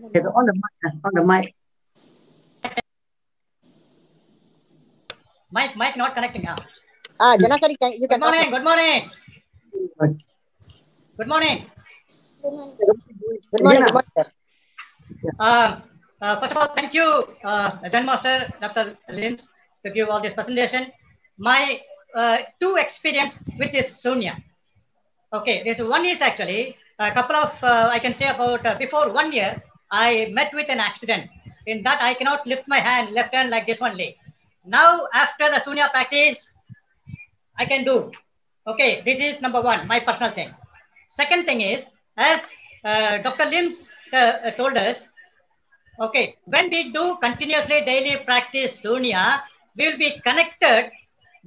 Okay, on the mic. Mic not connecting now. Jana sir, you can. Good morning. Good morning. Good morning, sir. First of all, thank you, Zen Master Dr. Lims, to give all this presentation. My two experience with this Shunya. Okay, this one is actually a couple of, I can say about before 1 year, I met with an accident. In that, I cannot lift my hand, left hand like this only. Now, after the Shunya practice, I can do. Okay, this is number one, my personal thing. Second thing is, as Dr. Lims told us, okay, when we do continuously daily practice Shunya, we will be connected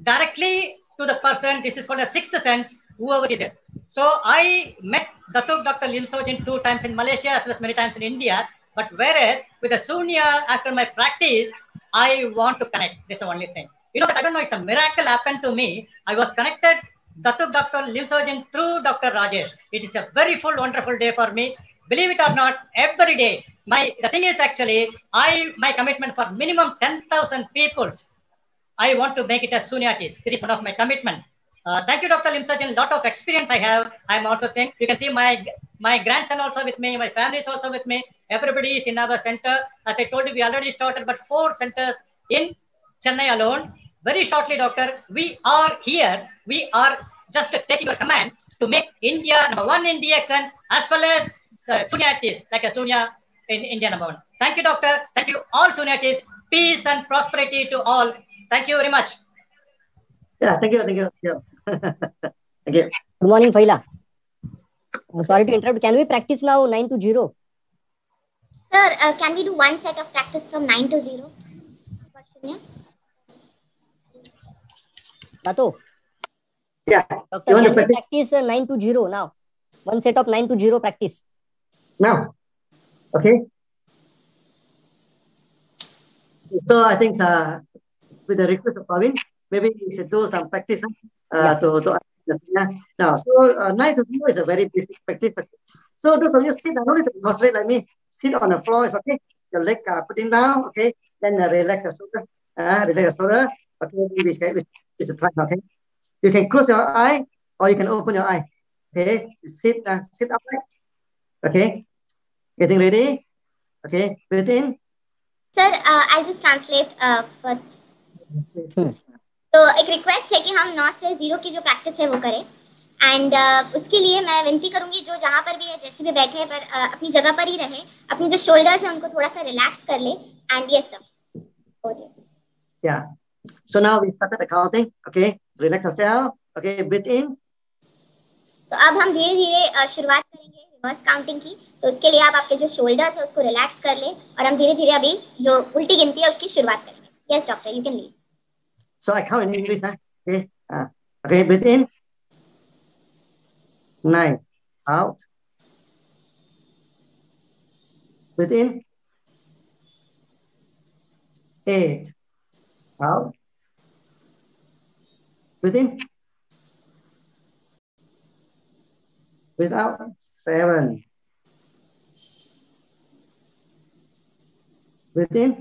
directly to the person. This is called a sixth sense, whoever is it. So I met Dr. Lim Sojin 2 times in Malaysia as well as many times in India. But whereas with the Shunya, after my practice, I want to connect. That's the only thing. You know, I don't know, it's a miracle happened to me. I was connected Dr. Lim Sojin through Dr. Rajesh. It is a very full, wonderful day for me. Believe it or not, every day. The thing is actually, my commitment for minimum 10,000 people. I want to make it as Shunyatis. It is one of my commitment. Thank you, Dr. Lim Sojin. Lot of experience I have. I'm also think you can see my grandson also with me. My family is also with me. Everybody is in our center. As I told you, we already started, but 4 centers in Chennai alone. Very shortly, doctor, we are here. We are just taking your command to make India #1 in DXN as well as Shunyatis, like a Shunya in India #1. Thank you, doctor. Thank you all Shunyatis. Peace and prosperity to all. Thank you very much. Yeah, thank you. Thank you. Good morning, Faila. Sorry to interrupt. Can we practice now 9 to 0? Sir, can we do one set of practice from 9 to 0? Tato? Yeah. Doctor, can we practice 9 to 0 now? One set of 9 to 0 practice. Now? Okay. So I think with the request of Pavin, maybe we should do some practice to now. So 9 to 0 is a very basic practice. So So those of you sit down, don't need to prostrate like me. Sit on the floor, it's okay. Your leg putting down, okay. Then relax your shoulder. Relax your shoulder. Okay, it's a time, okay. You can close your eye or you can open your eye. Okay, sit upright. Okay, getting ready. Okay, breathe in. Sir, I'll just translate first. तो एक request है कि हम 9 से 0 की जो practice है वो करें एंड उसके लिए मैं विनती करूंगी जो जहाँ पर भी है जैसे भी बैठे हैं पर अपनी जगह पर ही रहे, अपनी जो शोल्डर्स है उनको थोड़ा सा रिलैक्स कर ले and yes sir. Yeah. So now we started the counting. Okay, relax yourself. Okay, breathe in. तो अब हम धीरे धीरे शुरुआत करेंगे रिवर्स काउंटिंग की. तो उसके लिए आप आपके जो शोल्डर्स है उसको रिलैक्स कर ले और हम धीरे धीरे अभी जो उल्टी गिनती है उसकी शुरुआत करेंगे. Yes doctor, you can lead. So I count in English, huh? Okay. Okay, breathe in. 9. Out. Breathe in. 8. Out. Breathe in. Breathe out. 7. Breathe in.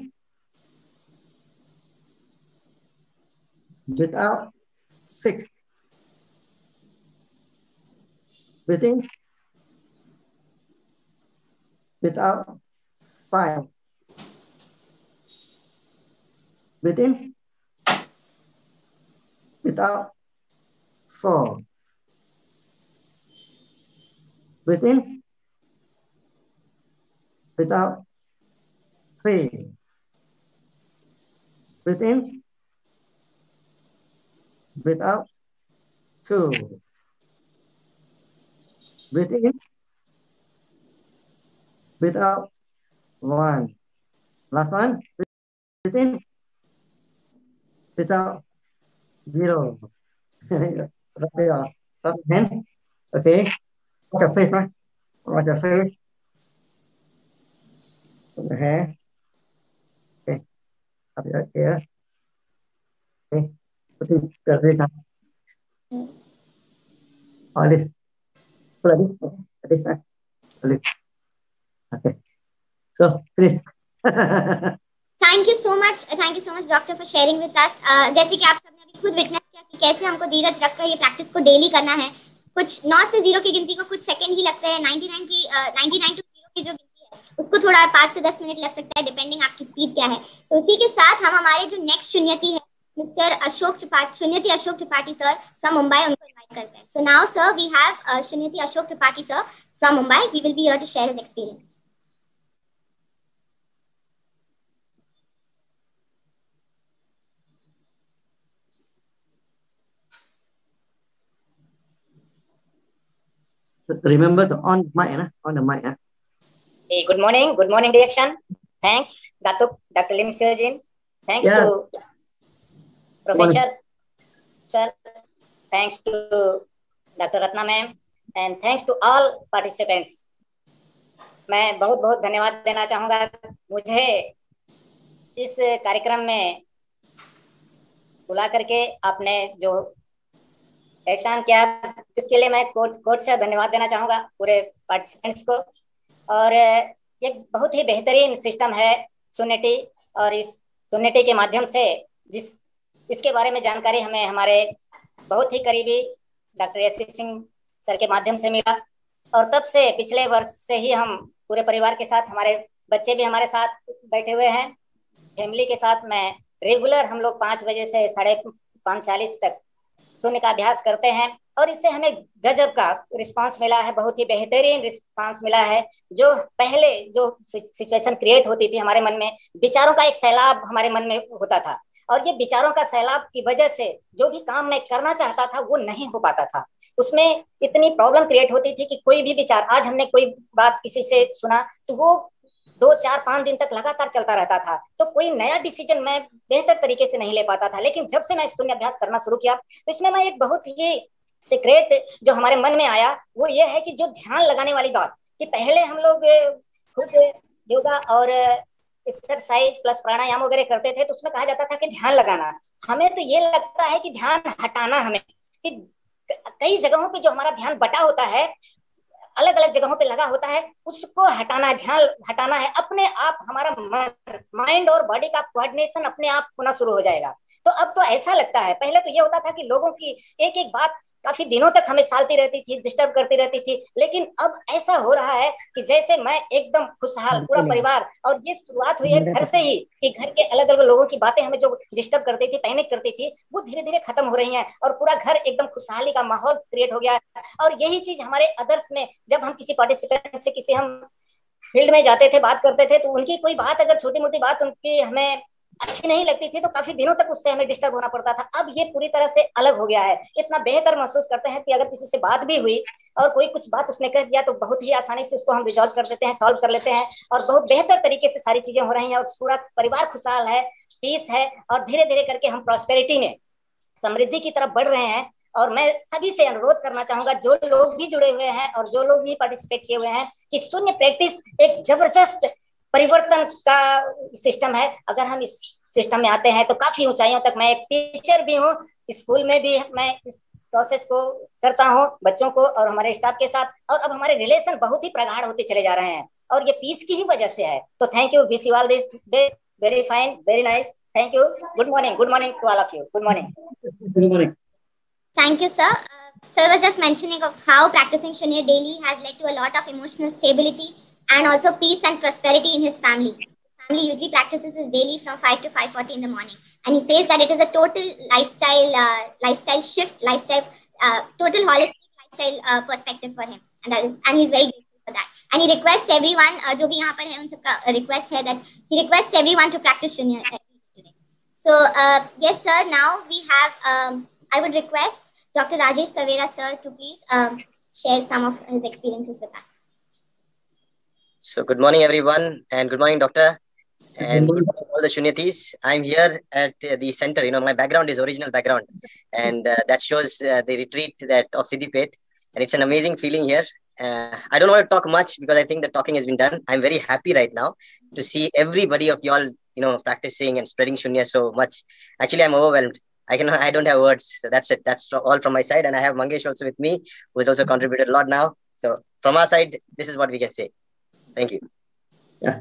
Breathe out. 6. Breathe in. Breathe out. 5. Breathe in. Breathe out. 4. Breathe in. Breathe out. 3. Breathe in. Breathe out. 2. Breathe in. Breathe out. 1. Last one. Breathe in. Breathe out. 0. Rub your hand. Okay. Watch your face, right? Watch your face. Put your hair. Okay. Up your ear. Okay. Put your wrist up. All this. Pull like this. Okay. Like this. Okay. So, finish. Thank you so much doctor for sharing with us. जैसे कि आप सबने अभी खुद witness किया कि कैसे हमको धीरज रखकर ये प्रैक्टिस को डेली करना है. कुछ 9 से 0 की गिनती को कुछ सेकंड ही लगते हैं. 99 टू 0 की जो गिनती है उसको थोड़ा 5 से 10 मिनट लग सकता है डिपेंडिंग आपकी स्पीड क्या है. तो उसी के साथ हम हमारे जो नेक्स्ट शून्यति है mister Ashok Tripathi sir from Mumbai उनको इनवाइट करते हैं. So now sir we have शून्यति Ashok Tripathi sir from Mumbai. He will be here to share his experience. Remember to on mic, on the mic. Hey, good morning, direction. Thanks, Dr. Lim Seo-jin. Thanks to Professor Sir. Thanks to Dr. Ratna ma'am, and thanks to all participants. मैं बहुत बहुत धन्यवाद देना चाहूँगा. मुझे इस कार्यक्रम में बुला करके आपने जो एहसान किया इसके लिए मैं कोर्ट से धन्यवाद देना चाहूँगा पूरे पार्टिसिपेंट्स को. और ये बहुत ही बेहतरीन सिस्टम है सुन्निटी, और इस सुन्निटी के माध्यम से इसके बारे में जानकारी हमें हमारे बहुत ही करीबी डॉक्टर एस सिंह सर के माध्यम से मिला. और तब से पिछले वर्ष से ही हम पूरे परिवार के साथ, हमारे बच्चे भी हमारे साथ बैठे हुए हैं, फैमिली के साथ मैं रेगुलर हम लोग 5 बजे से 5:40 तक सुनने का अभ्यास करते हैं. और इससे हमें गजब का रिस्पांस मिला है, बहुत ही बेहतरीन रिस्पांस मिला है. जो पहले जो सिचुएशन क्रिएट होती थी हमारे मन में, विचारों का एक सैलाब हमारे मन में होता था, और ये विचारों का सैलाब की वजह से जो भी काम मैं करना चाहता था वो नहीं हो पाता था. उसमें इतनी प्रॉब्लम क्रिएट होती थी कि कोई भी विचार, आज हमने कोई बात किसी से सुना तो वो 2, 4, 5 दिन तक लगातार चलता रहता था, तो कोई नया डिसीजन मैं बेहतर तरीके से नहीं ले पाता था. लेकिन जब से मैं शून्य अभ्यास करना शुरू किया तो इसमें मैं एक बहुत ही सीक्रेट जो हमारे मन में आया वो ये है कि जो ध्यान लगाने वाली बात, कि पहले हम लोग खुद योगा और एक्सरसाइज प्लस प्राणायाम वगैरह करते थे तो उसमें कहा जाता था कि ध्यान लगाना. हमें तो ये लगता है कि ध्यान हटाना. हमें कि कई जगहों पे जो हमारा ध्यान बटा होता है, अलग अलग जगहों पे लगा होता है, उसको हटाना, ध्यान हटाना है। अपने आप हमारा माइंड और बॉडी का कोऑर्डिनेशन अपने आप होना शुरू हो जाएगा। तो अब तो ऐसा लगता है, पहले तो ये होता था कि लोगों की एक एक बात काफी दिनों तक हमें सालती रहती थी, डिस्टर्ब करती रहती थी, लेकिन अब ऐसा हो रहा है कि जैसे मैं एकदम खुशहाल, पूरा परिवार, और ये शुरुआत हुई है घर से ही, कि घर के अलग अलग लोगों की बातें हमें जो डिस्टर्ब करती थी, पैनिक करती थी, वो धीरे धीरे खत्म हो रही हैं और पूरा घर एकदम खुशहाली का माहौल क्रिएट हो गया है। और यही चीज हमारे अदर्स में, जब हम किसी पार्टिसिपेंट से, किसी हम फील्ड में जाते थे, बात करते थे, तो उनकी कोई बात, अगर छोटी मोटी बात उनकी हमें अच्छी नहीं लगती थी, तो काफी दिनों तक उससे हमें डिस्टर्ब होना पड़ता था। अब ये पूरी तरह से अलग हो गया है। इतना बेहतर महसूस करते हैं कि अगर किसी से बात भी हुई और कोई कुछ बात उसने कह दिया, तो बहुत ही आसानी से उसको हम रिजॉल्व कर देते हैं, सॉल्व कर लेते हैं, और बहुत बेहतर तरीके से सारी चीजें हो रही हैं, और पूरा परिवार खुशहाल है, पीस है, और धीरे धीरे करके हम प्रॉस्पेरिटी में, समृद्धि की तरफ बढ़ रहे हैं। और मैं सभी से अनुरोध करना चाहूंगा, जो लोग भी जुड़े हुए हैं और जो लोग भी पार्टिसिपेट किए हुए हैं, कि शून्य प्रैक्टिस एक जबरदस्त परिवर्तन का सिस्टम है। अगर हम इस सिस्टम में आते हैं तो काफी ऊंचाइयों तक, मैं एक टीचर भी हूँ, स्कूल में भी मैं इस प्रोसेस को करता हूँ बच्चों को और हमारे स्टाफ के साथ, और अब हमारे रिलेशन बहुत ही प्रगाढ़ होते चले जा रहे हैं, और ये पीस की ही वजह से है। तो thank you, wish you all this day very fine, very nice, thank you, good morning to all of you, good morning. Good morning. Thank you, sir. Sir was just mentioning of how practicing Shunya daily has led to a lot of emotional stability and also peace and prosperity in his family. His family usually practices his daily from 5 to 5:40 in the morning, and he says that it is a total lifestyle shift, total holistic lifestyle perspective for him, and he's very grateful for that. And he requests everyone, जो भी यहाँ पर है, उन सबका request है that he requests everyone to practice Shunya today. So yes, sir. Now we have. I would request Dr. Rajesh Savera, sir, to please share some of his experiences with us. So good morning, everyone, and good morning, Doctor, and good morning, all the Shunyatis. I'm here at the center. You know, my background is original background, and that shows the retreat of Siddipet, and it's an amazing feeling here. I don't want to talk much because I think the talking has been done. I'm very happy right now to see everybody of y'all, practicing and spreading Shunya so much. Actually, I'm overwhelmed. I don't have words. So that's it. That's all from my side. And I have Mangesh also with me, who has also contributed a lot now. So from our side, this is what we can say. Thank you. Yeah.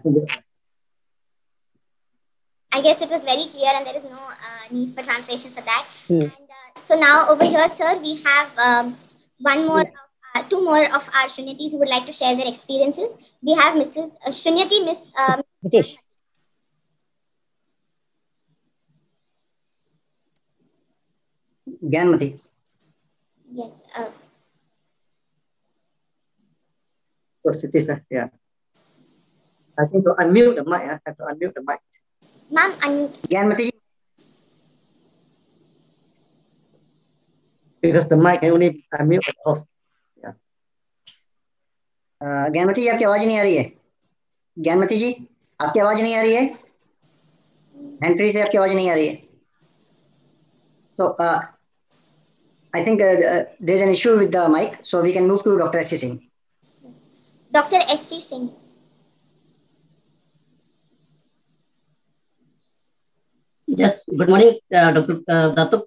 I guess it was very clear and there is no need for translation for that. And, so now over here, sir, we have two more of our Shunyatis who would like to share their experiences. We have Mrs. Shunyati, Miss Nitish. Gyanmati. Yes. So, Siti, sir, yeah. I think to unmute the mic. I have to unmute the mic. Ma'am, unmute. Gyanmati. Because the mic can only unmute the host. Yeah. Gyanmati जी, आपकी आवाज नहीं आ रही है। ज्ञानमती जी, आपकी आवाज नहीं आ रही है। एंट्री से आपकी आवाज नहीं आ रही है। So I think there's an issue with the mic, so we can move to Dr. S.C. Singh. Yes. Dr. S.C. Singh. Yes, good morning, Dr. Datuk,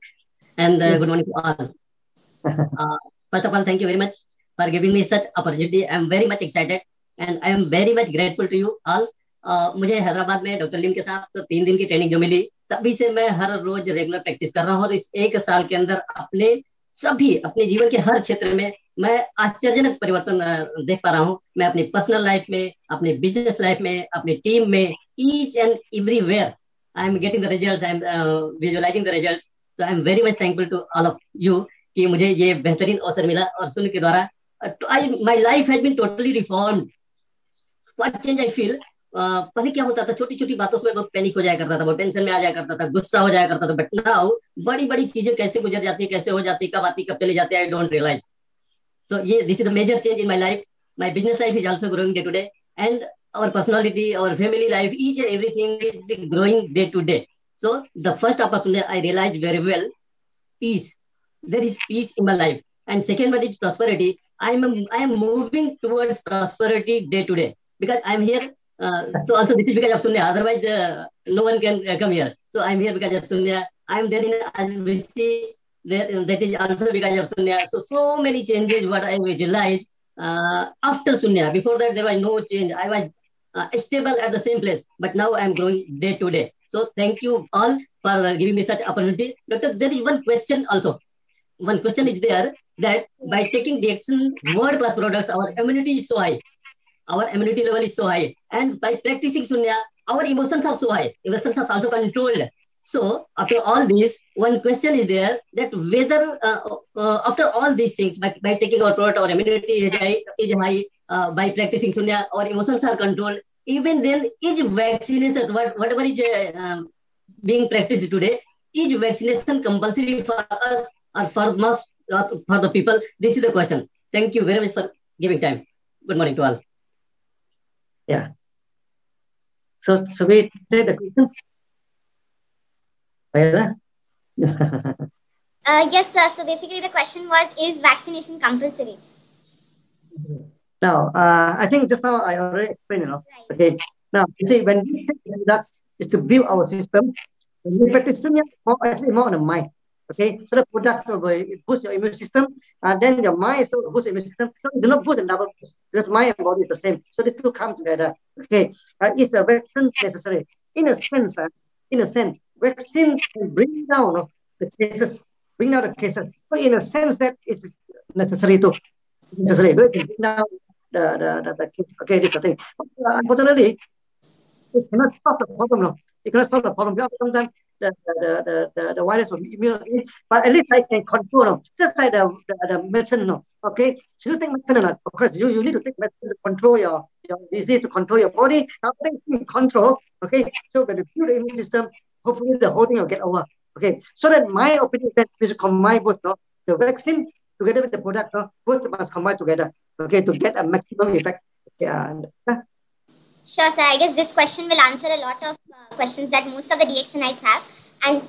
and good morning to all. First of all, thank you very much for giving me such opportunity. I am very much excited and I am very much grateful to you all. मुझे हैदराबाद में doctor लिम के साथ 3 दिन की training जो मिली, तभी से मैं हर रोज रेगुलर प्रैक्टिस कर रहा हूँ, और इस 1 साल के अंदर अपने जीवन के हर क्षेत्र में मैं आश्चर्यजनक परिवर्तन देख पा रहा हूँ। मैं अपनी पर्सनल लाइफ में, अपने बिजनेस लाइफ में, अपनी टीम में, each and everywhere I am getting the results, I am visualizing the results. So I am very much thankful to all of you कि मुझे ये बेहतरीन अवसर मिला, और सुन के द्वारा my life has been totally reformed. What change I feel? पहले क्या होता था, छोटी छोटी बातों से बहुत पैनिक हो जाया करता था, बहुत टेंशन में आ जाया करता था, गुस्सा हो जाया करता था, बट नाउ बड़ी बड़ी चीजें कैसे गुजर जाती है, कैसे हो जाती है, कब आती कब चली जाती है, I don't realise. So this is the major change in my life. My business life is also growing day to day, and our personality, our family life, each and everything is growing day to day. So the first opportunity I realized very well, peace. There is peace in my life. And second one is prosperity. I am moving towards prosperity day to day because I am here. So also this is because of Sunya. Otherwise, no one can come here. So I am here because of Sunya. I am there in Advisi. That is also because of Sunya. So many changes what I visualized. after Sunya. Before that, there was no change. I was stable at the same place, but now I am growing day to day. So thank you all for giving me such opportunity. Doctor, there is one question also. One question is there that by taking DXN World Class products, our immunity is so high. Our immunity level is so high. And by practicing Sunya, our emotions are so high. Emotions are also controlled. So after all this, one question is there that whether after all these things, by taking our product, our immunity is high, by practicing Sunya, our emotions are controlled. Even then, is vaccination, whatever is being practiced today, is vaccination compulsory for us or for the people? This is the question. Thank you very much for giving time. Good morning to all. Yeah. So we take the question. Yes, sir. So basically the question was, is vaccination compulsory? Now, I think just now I already explained, Right. Okay. Now, you see, when we take products is to build our system, when we practice Sunya, actually more on the mind. Okay, so the products will boost your immune system, and then your mind is to boost your immune system. So you do not boost and double boost, because mind and body is the same. So these two come together. Okay, is the vaccine necessary? In a sense, vaccine can bring down the cases, but in a sense that it's necessary to bring down the case. Okay, this is the thing. Unfortunately, it cannot solve the problem. No, it cannot solve the problem because sometimes the virus will be immune, but at least I can control them. Just like the medicine, no. Okay, so you take medicine or not? Of course, you need to take medicine to control your disease, to control your body. Now, in control. Okay, so when you build the immune system, hopefully the whole thing will get over. Okay, so that my opinion is that we should combine both, no? The vaccine together with the product, no? Both must combine together. Okay, to get a maximum effect. Yeah. Sure, sir. I guess this question will answer a lot of questions that most of the DXNites have. And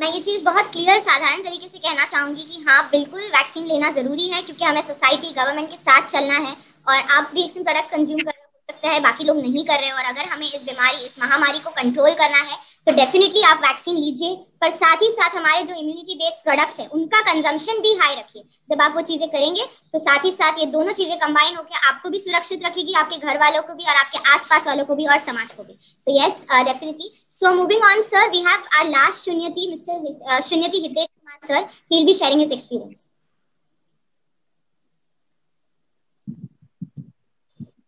मैं ये चीज़ बहुत clear साधारण तरीके से कहना चाहूँगी कि हाँ बिल्कुल वैक्सीन लेना ज़रूरी है, क्योंकि हमें सोसाइटी गवर्नमेंट के साथ चलना है। और आप DXN प्रोडक्ट्स कंज्यूम कर रहे हो सकता है, बाकी लोग नहीं कर रहे, और अगर हमें इस बीमारी, इस महामारी को कंट्रोल करना है तो डेफिनेटली आप वैक्सीन लीजिए, पर साथ ही साथ हमारे जो इम्यूनिटी बेस्ड प्रोडक्ट्स हैं उनका कंजम्पशन भी हाई रखिए। जब आप वो चीज़ें करेंगे तो साथ ही साथ ये दोनों चीज़ें कंबाइन होकर आपको भी सुरक्षित रखेगी, आपके घर वालों को भी और आपके आसपास वालों को भी और समाज को भी। So yes, definitely. So moving on sir, we have our last शून्यति, मिस्टर शून्यति Hitesh Kumar sir. He will be sharing his experience.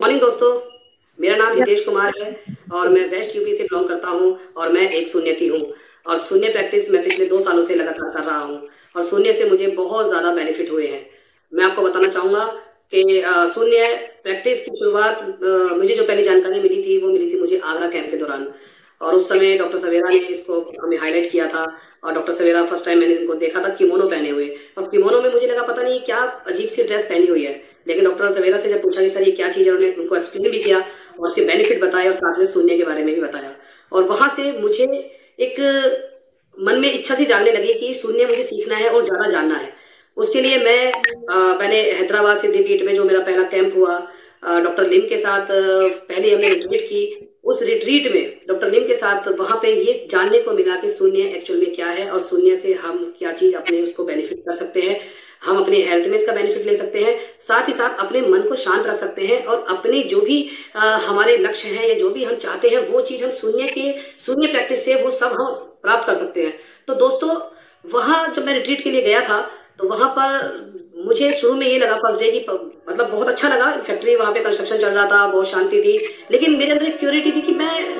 Morning दोस्तों, मेरा नाम हितेश कुमार है और मैं वेस्ट यूपी से बिलोंग करता हूं और मैं एक शून्यति हूं और शून्य प्रैक्टिस मैं पिछले 2 सालों से लगातार कर रहा हूं और शून्य से मुझे बहुत ज़्यादा बेनिफिट हुए हैं। मैं आपको बताना चाहूँगा कि शून्य प्रैक्टिस की शुरुआत मुझे जो पहली जानकारी मिली थी मुझे आगरा कैंप के दौरान, और उस समय डॉक्टर सवेरा ने इसको हमें हाईलाइट किया था। और डॉक्टर सवेरा फर्स्ट टाइम मैंने इनको देखा था किमोनो पहने हुए, और किमोनो में मुझे लगा पता नहीं क्या अजीब सी ड्रेस पहनी हुई है, लेकिन डॉक्टर सवेरा से जब पूछा कि सर ये क्या चीज़ है, उन्होंने उनको एक्सप्लेन भी किया और उसके बेनिफिट बताए और साथ में शून्य के बारे में भी बताया। और वहाँ से मुझे एक मन में इच्छा सी जागने लगी कि शून्य मुझे सीखना है और ज़्यादा जानना है। उसके लिए मैंने हैदराबाद सिद्धिपीठ में जो मेरा पहला कैंप हुआ डॉक्टर लिम के साथ, पहले हमने रिट्रीट की। उस रिट्रीट में डॉक्टर लिम के साथ वहाँ पे ये जानने को मिला कि शून्य एक्चुअल में क्या है और शून्य से हम क्या चीज़ अपने उसको बेनिफिट कर सकते हैं, हम अपने हेल्थ में इसका बेनिफिट ले सकते हैं, साथ ही साथ अपने मन को शांत रख सकते हैं और अपने जो भी हमारे लक्ष्य हैं या जो भी हम चाहते हैं वो चीज़ हम शून्य प्रैक्टिस से वो सब हम प्राप्त कर सकते हैं। तो दोस्तों वहाँ जब मैं रिट्रीट के लिए गया था तो वहाँ पर मुझे शुरू में ये लगा फर्स्ट डे की मतलब बहुत अच्छा लगा। फैक्ट्री वहाँ पे कंस्ट्रक्शन चल रहा था, बहुत शांति थी, लेकिन मेरे अंदर एक क्यूरियोसिटी थी कि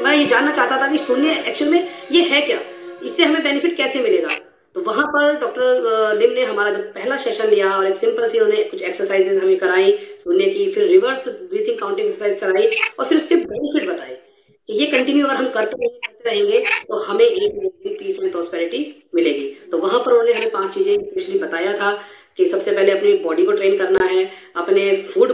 मैं ये जानना चाहता था कि शून्य एक्चुअल में ये है क्या, इससे हमें बेनिफिट कैसे मिलेगा। तो वहाँ पर डॉक्टर लिम ने हमारा जब पहला सेशन लिया और एक सिंपल सी उन्होंने कुछ एक्सरसाइजेज हमें कराई शून्य की, फिर रिवर्स ब्रीथिंग काउंटिंग एक्सरसाइज कराई और फिर उसके बेनिफिट बताए कि ये कंटिन्यू अगर हम करते रहेंगे तो हमें एक पीस एंड प्रॉस्पेरिटी मिलेगी। तो वहाँ पर उन्होंने हमें 5 चीज़ें स्पेशली बताया था कि सबसे पहले अपनी बॉडी को ट्रेन करना है, अपने फूड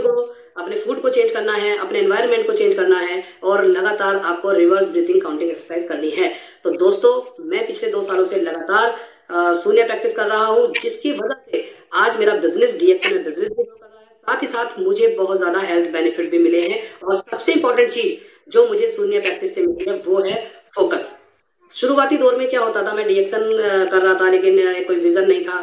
को चेंज करना है, अपने एनवायरनमेंट को चेंज करना है और लगातार आपको रिवर्स ब्रीथिंग काउंटिंग एक्सरसाइज करनी है। तो दोस्तों मैं पिछले 2 सालों से लगातार शून्य प्रैक्टिस कर रहा हूँ, जिसकी वजह से आज मेरा बिजनेस DXN में बिजनेस भी कर रहा है, साथ ही साथ मुझे बहुत ज़्यादा हेल्थ बेनिफिट भी मिले हैं। और सबसे इंपॉर्टेंट चीज़ जो मुझे शून्य प्रैक्टिस से मिली है वो है फोकस। शुरुआती दौर में क्या होता था, मैं डीएक्शन कर रहा था लेकिन कोई विजन नहीं था,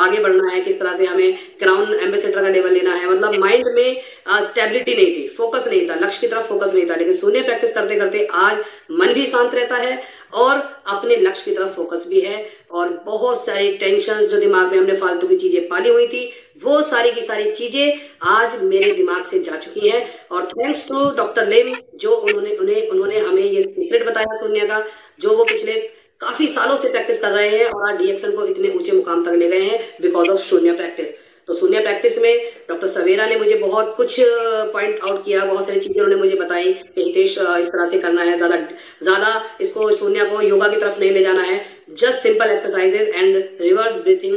आगे बढ़ना है किस तरह से, हमें क्राउन एम्बेसडर का लेवल लेना है, मतलब माइंड में स्टेबिलिटी नहीं थी, फोकस नहीं था, लक्ष्य की तरफ फोकस नहीं था। लेकिन शून्य प्रैक्टिस करते करते आज मन भी शांत रहता है और अपने लक्ष्य की तरफ फोकस भी है, और बहुत सारी टेंशन्स जो दिमाग में हमने फालतू की चीजें पाली हुई थी, वो सारी की सारी चीजें आज मेरे दिमाग से जा चुकी हैं। और थैंक्स टू डॉक्टर लिम, जो उन्होंने हमें ये सीक्रेट बताया शून्य का, जो वो पिछले काफी सालों से प्रैक्टिस कर रहे हैं और आज डीएक्शन को इतने ऊंचे मुकाम तक ले गए हैं बिकॉज ऑफ शून्य प्रैक्टिस। तो शून्य प्रैक्टिस में डॉक्टर सवेरा ने मुझे बहुत कुछ पॉइंट आउट किया, बहुत सारी चीजें उन्होंने मुझे बताई कि हितेश इस तरह से करना है, ज्यादा इसको शून्य को योगा की तरफ नहीं ले जाना है, just simple exercises and reverse breathing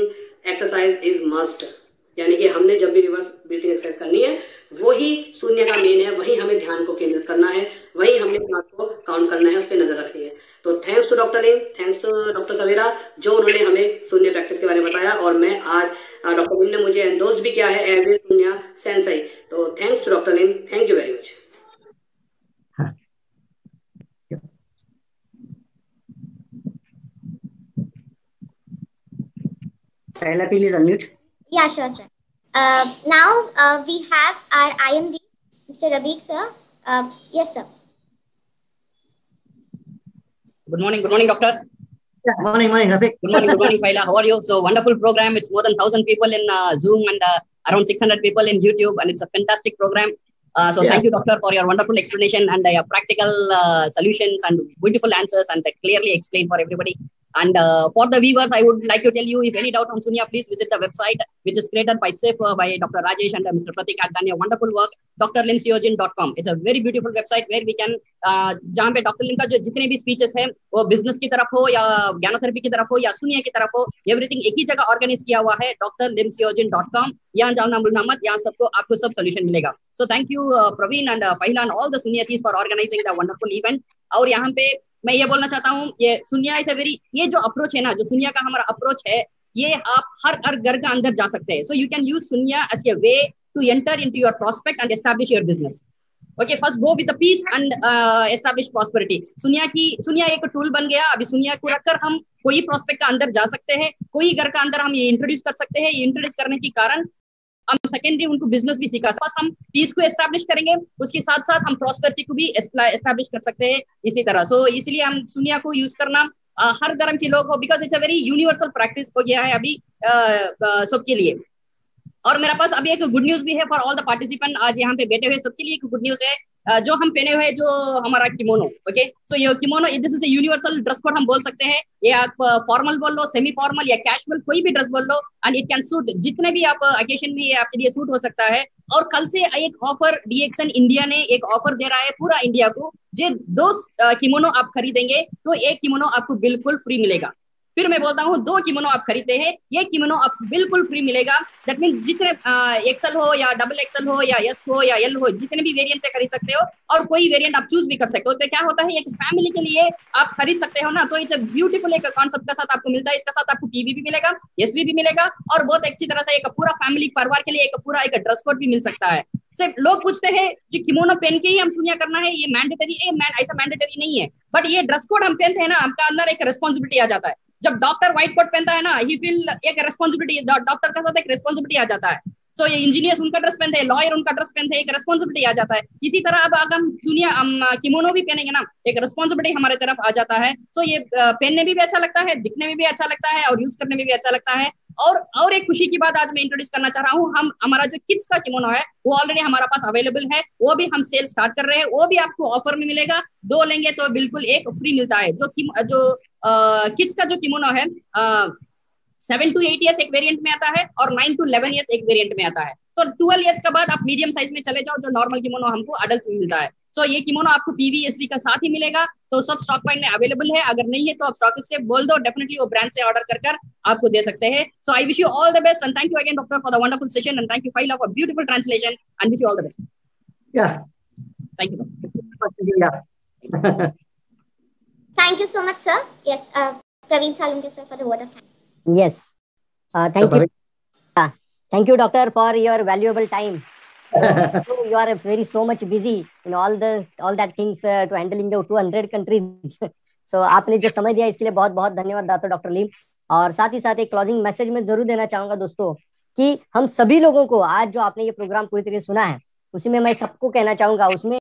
exercise is must. यानी कि हमने जब भी रिवर्स ब्रीथिंग एक्सरसाइज करनी है वही शून्य का मेन है, वही हमें ध्यान को केंद्रित करना है, वही हमने सांस को काउंट करना है, उस पर नजर रखनी है। तो thanks to doctor Lim, thanks to doctor Savera, जो उन्होंने हमें शून्य प्रैक्टिस के बारे में बताया, और मैं आज डॉक्टर लिम ने मुझे एंडोर्स्ड भी किया है एज ए शून्य सेंसेई। तो thanks to doctor Lim, thank you very much. Sahila, please unmute. Yeah, sure, sir. Now we have our IMD, Mr. Rabiq, sir. Yes, sir. Good morning, doctor. Yeah, morning, Rafiq. Good morning, Faila. How are you? So wonderful program. It's more than 1,000 people in Zoom and around 600 people in YouTube, and it's a fantastic program. So thank you, doctor, for your wonderful explanation and your practical solutions and beautiful answers, and clearly explained for everybody. And for the viewers, I would like to tell you, if any doubt on Sunya, please visit the website, which is created by SIF, by Dr. Rajesh and Mr. Pratik had done a wonderful work, drlimsyojin.com. It's a very beautiful website where we can, जहाँ पे doctor लिम का जो जितने भी speeches हैं, वो business की तरफ हो या ज्ञानोथेरेपी की तरफ हो या सुनिया की तरफ हो, एवरीथिंग एक ही जगह ऑर्गेनाइज किया हुआ है, drlimsyojin.com. यहाँ जाना भूलना मत, यहाँ आपको सब सोल्यूशन मिलेगा. So thank you Praveen and Pahila and all the Sunyatis for organizing the wonderful event. और यहाँ पे मैं ये बोलना चाहता हूँ, ये सुनिया इज अ वेरी, ये जो अप्रोच है ना, जो सुनिया का हमारा अप्रोच है, ये आप हर घर का अंदर जा सकते हैं. So you can use Shunya as a way to enter into your prospect and establish your business. Okay, first go with the peace and establish prosperity. Shunya एक टूल बन गया. अभी सुनिया को रखकर हम कोई प्रॉस्पेक्ट का अंदर जा सकते हैं, कोई घर का अंदर हम ये इंट्रोड्यूस कर सकते हैं. ये इंट्रोड्यूस करने के कारण हम सेकेंडरी उनको बिजनेस भी सीखा. फर्स्ट हम पीस को एस्टैब्लिश करेंगे, उसके साथ साथ हम प्रॉस्पेरिटी को भी एस्टैब्लिश कर सकते हैं इसी तरह. सो इसलिए हम सुनिया को यूज करना हर धर्म के लोग हो, because it's a very universal practice हो गया है अभी सबके लिए. और मेरे पास अभी एक गुड न्यूज भी है फॉर ऑल द पार्टिसिपेंट. आज यहाँ पे बैठे हुए सबके लिए एक गुड न्यूज है. जो हम पहने हुए जो हमारा किमोनो, ओके, सो ये kimono, this is a universal dress code हम बोल सकते हैं. ये आप फॉर्मल बोल लो, सेमी फॉर्मल या कैजुअल, कोई भी ड्रेस बोल लो, एंड इट कैन सूट जितने भी आप ओकेशन में, ये आपके लिए सूट हो सकता है. और कल से एक ऑफर डीएक्शन इंडिया ने एक ऑफर दे रहा है पूरा इंडिया को. जो 2 किमोनो आप खरीदेंगे तो 1 किमोनो आपको बिल्कुल फ्री मिलेगा. फिर मैं बोलता हूँ, 2 किमोनो आप खरीदते हैं, ये किमोनो आपको बिल्कुल फ्री मिलेगा. दैट मीन जितने एक्सएल हो या डबल एक्सएल हो या एस हो या एल हो, जितने भी वेरिएंट से खरीद सकते हो, और कोई वेरिएंट आप चूज भी कर सकते हो. तो क्या होता है, एक फैमिली के लिए आप खरीद सकते हो ना, तो इट्स अ ब्यूटीफुल एक कॉन्सेप्ट का साथ आपको मिलता है. इसका साथ आपको टीवी भी मिलेगा, एसवी भी मिलेगा, और बहुत अच्छी तरह से एक पूरा फैमिली परिवार के लिए एक पूरा एक ड्रेस कोड भी मिल सकता है. सिर्फ लोग पूछते हैं जो किमोनो पहन के ही हम सुनिया करना है, ये मैंडेटरी है? ऐसा मैंडेटरी नहीं है, बट ये ड्रेस कोड हम पहनते हैं ना, आपका अंदर एक रिस्पॉन्सिबिलिटी आ जाता है. जब डॉक्टर व्हाइट कोट पहनता है ना, ही फील एक रिस्पॉन्सिबिलिटी, डॉक्टर का साथ एक रिस्पॉन्सिबिलिटी आ जाता है. सो ये इंजीनियर्स उनका ड्रेस पहनते हैं, लॉयर उनका ड्रेस पहनते हैं, एक रिस्पॉन्सिबिलिटी आ जाता है. इसी तरह अब अगर हम सुनिया किमोनो भी पहनेंगे ना, एक रिस्पॉन्सिबिलिटी हमारे तरफ आ जाता है. सो ये पहनने में भी अच्छा लगता है, दिखने में भी अच्छा लगता है, और यूज करने में भी अच्छा लगता है. और एक खुशी की बात आज मैं इंट्रोड्यूस करना चाह रहा हूँ. हम हमारा जो किड्स का किमोनो है वो ऑलरेडी हमारा पास अवेलेबल है, वो भी हम सेल स्टार्ट कर रहे हैं. वो भी आपको ऑफर में मिलेगा. 2 लेंगे तो बिल्कुल 1 फ्री मिलता है. जो किड्स का जो किमोनो है 7 to 8 years एक वेरिएंट में आता है, और 9 to 11 years एक वेरिएंट में आता है. तो 12 years के बाद आप मीडियम साइज में चले जाओ, जो नॉर्मल किमोनो हमको अडल्ट में मिलता है. सो ये किमोनो आपको पीवीएसवी का साथ ही मिलेगा. तो सब स्टॉक पॉइंट में अवेलेबल है. अगर नहीं है तो आप स्टॉकिस्ट से बोल दो, डेफिनेटली वो ब्रांड से ऑर्डर कर आपको दे सकते हैं. So I wish you all the best, and thank you again doctor for the wonderful session, and thank you फाइला for beautiful translation, and wish you all the best. Yeah, thank you so much, sir. Yes, Praveen Salunke, sir, for the word of thanks. Yes, thank you. Thank you, doctor, for your valuable time. So you are very so much busy in all that things to handling the 200 countries. सो आपने जो समय दिया इसके लिए बहुत बहुत धन्यवाद doctor लीम। और साथ ही साथ एक क्लोजिंग मैसेज में जरूर देना चाहूंगा दोस्तों कि हम सभी लोगों को आज जो आपने ये प्रोग्राम पूरी तरह सुना है, उसी में मैं सबको कहना चाहूंगा, उसमें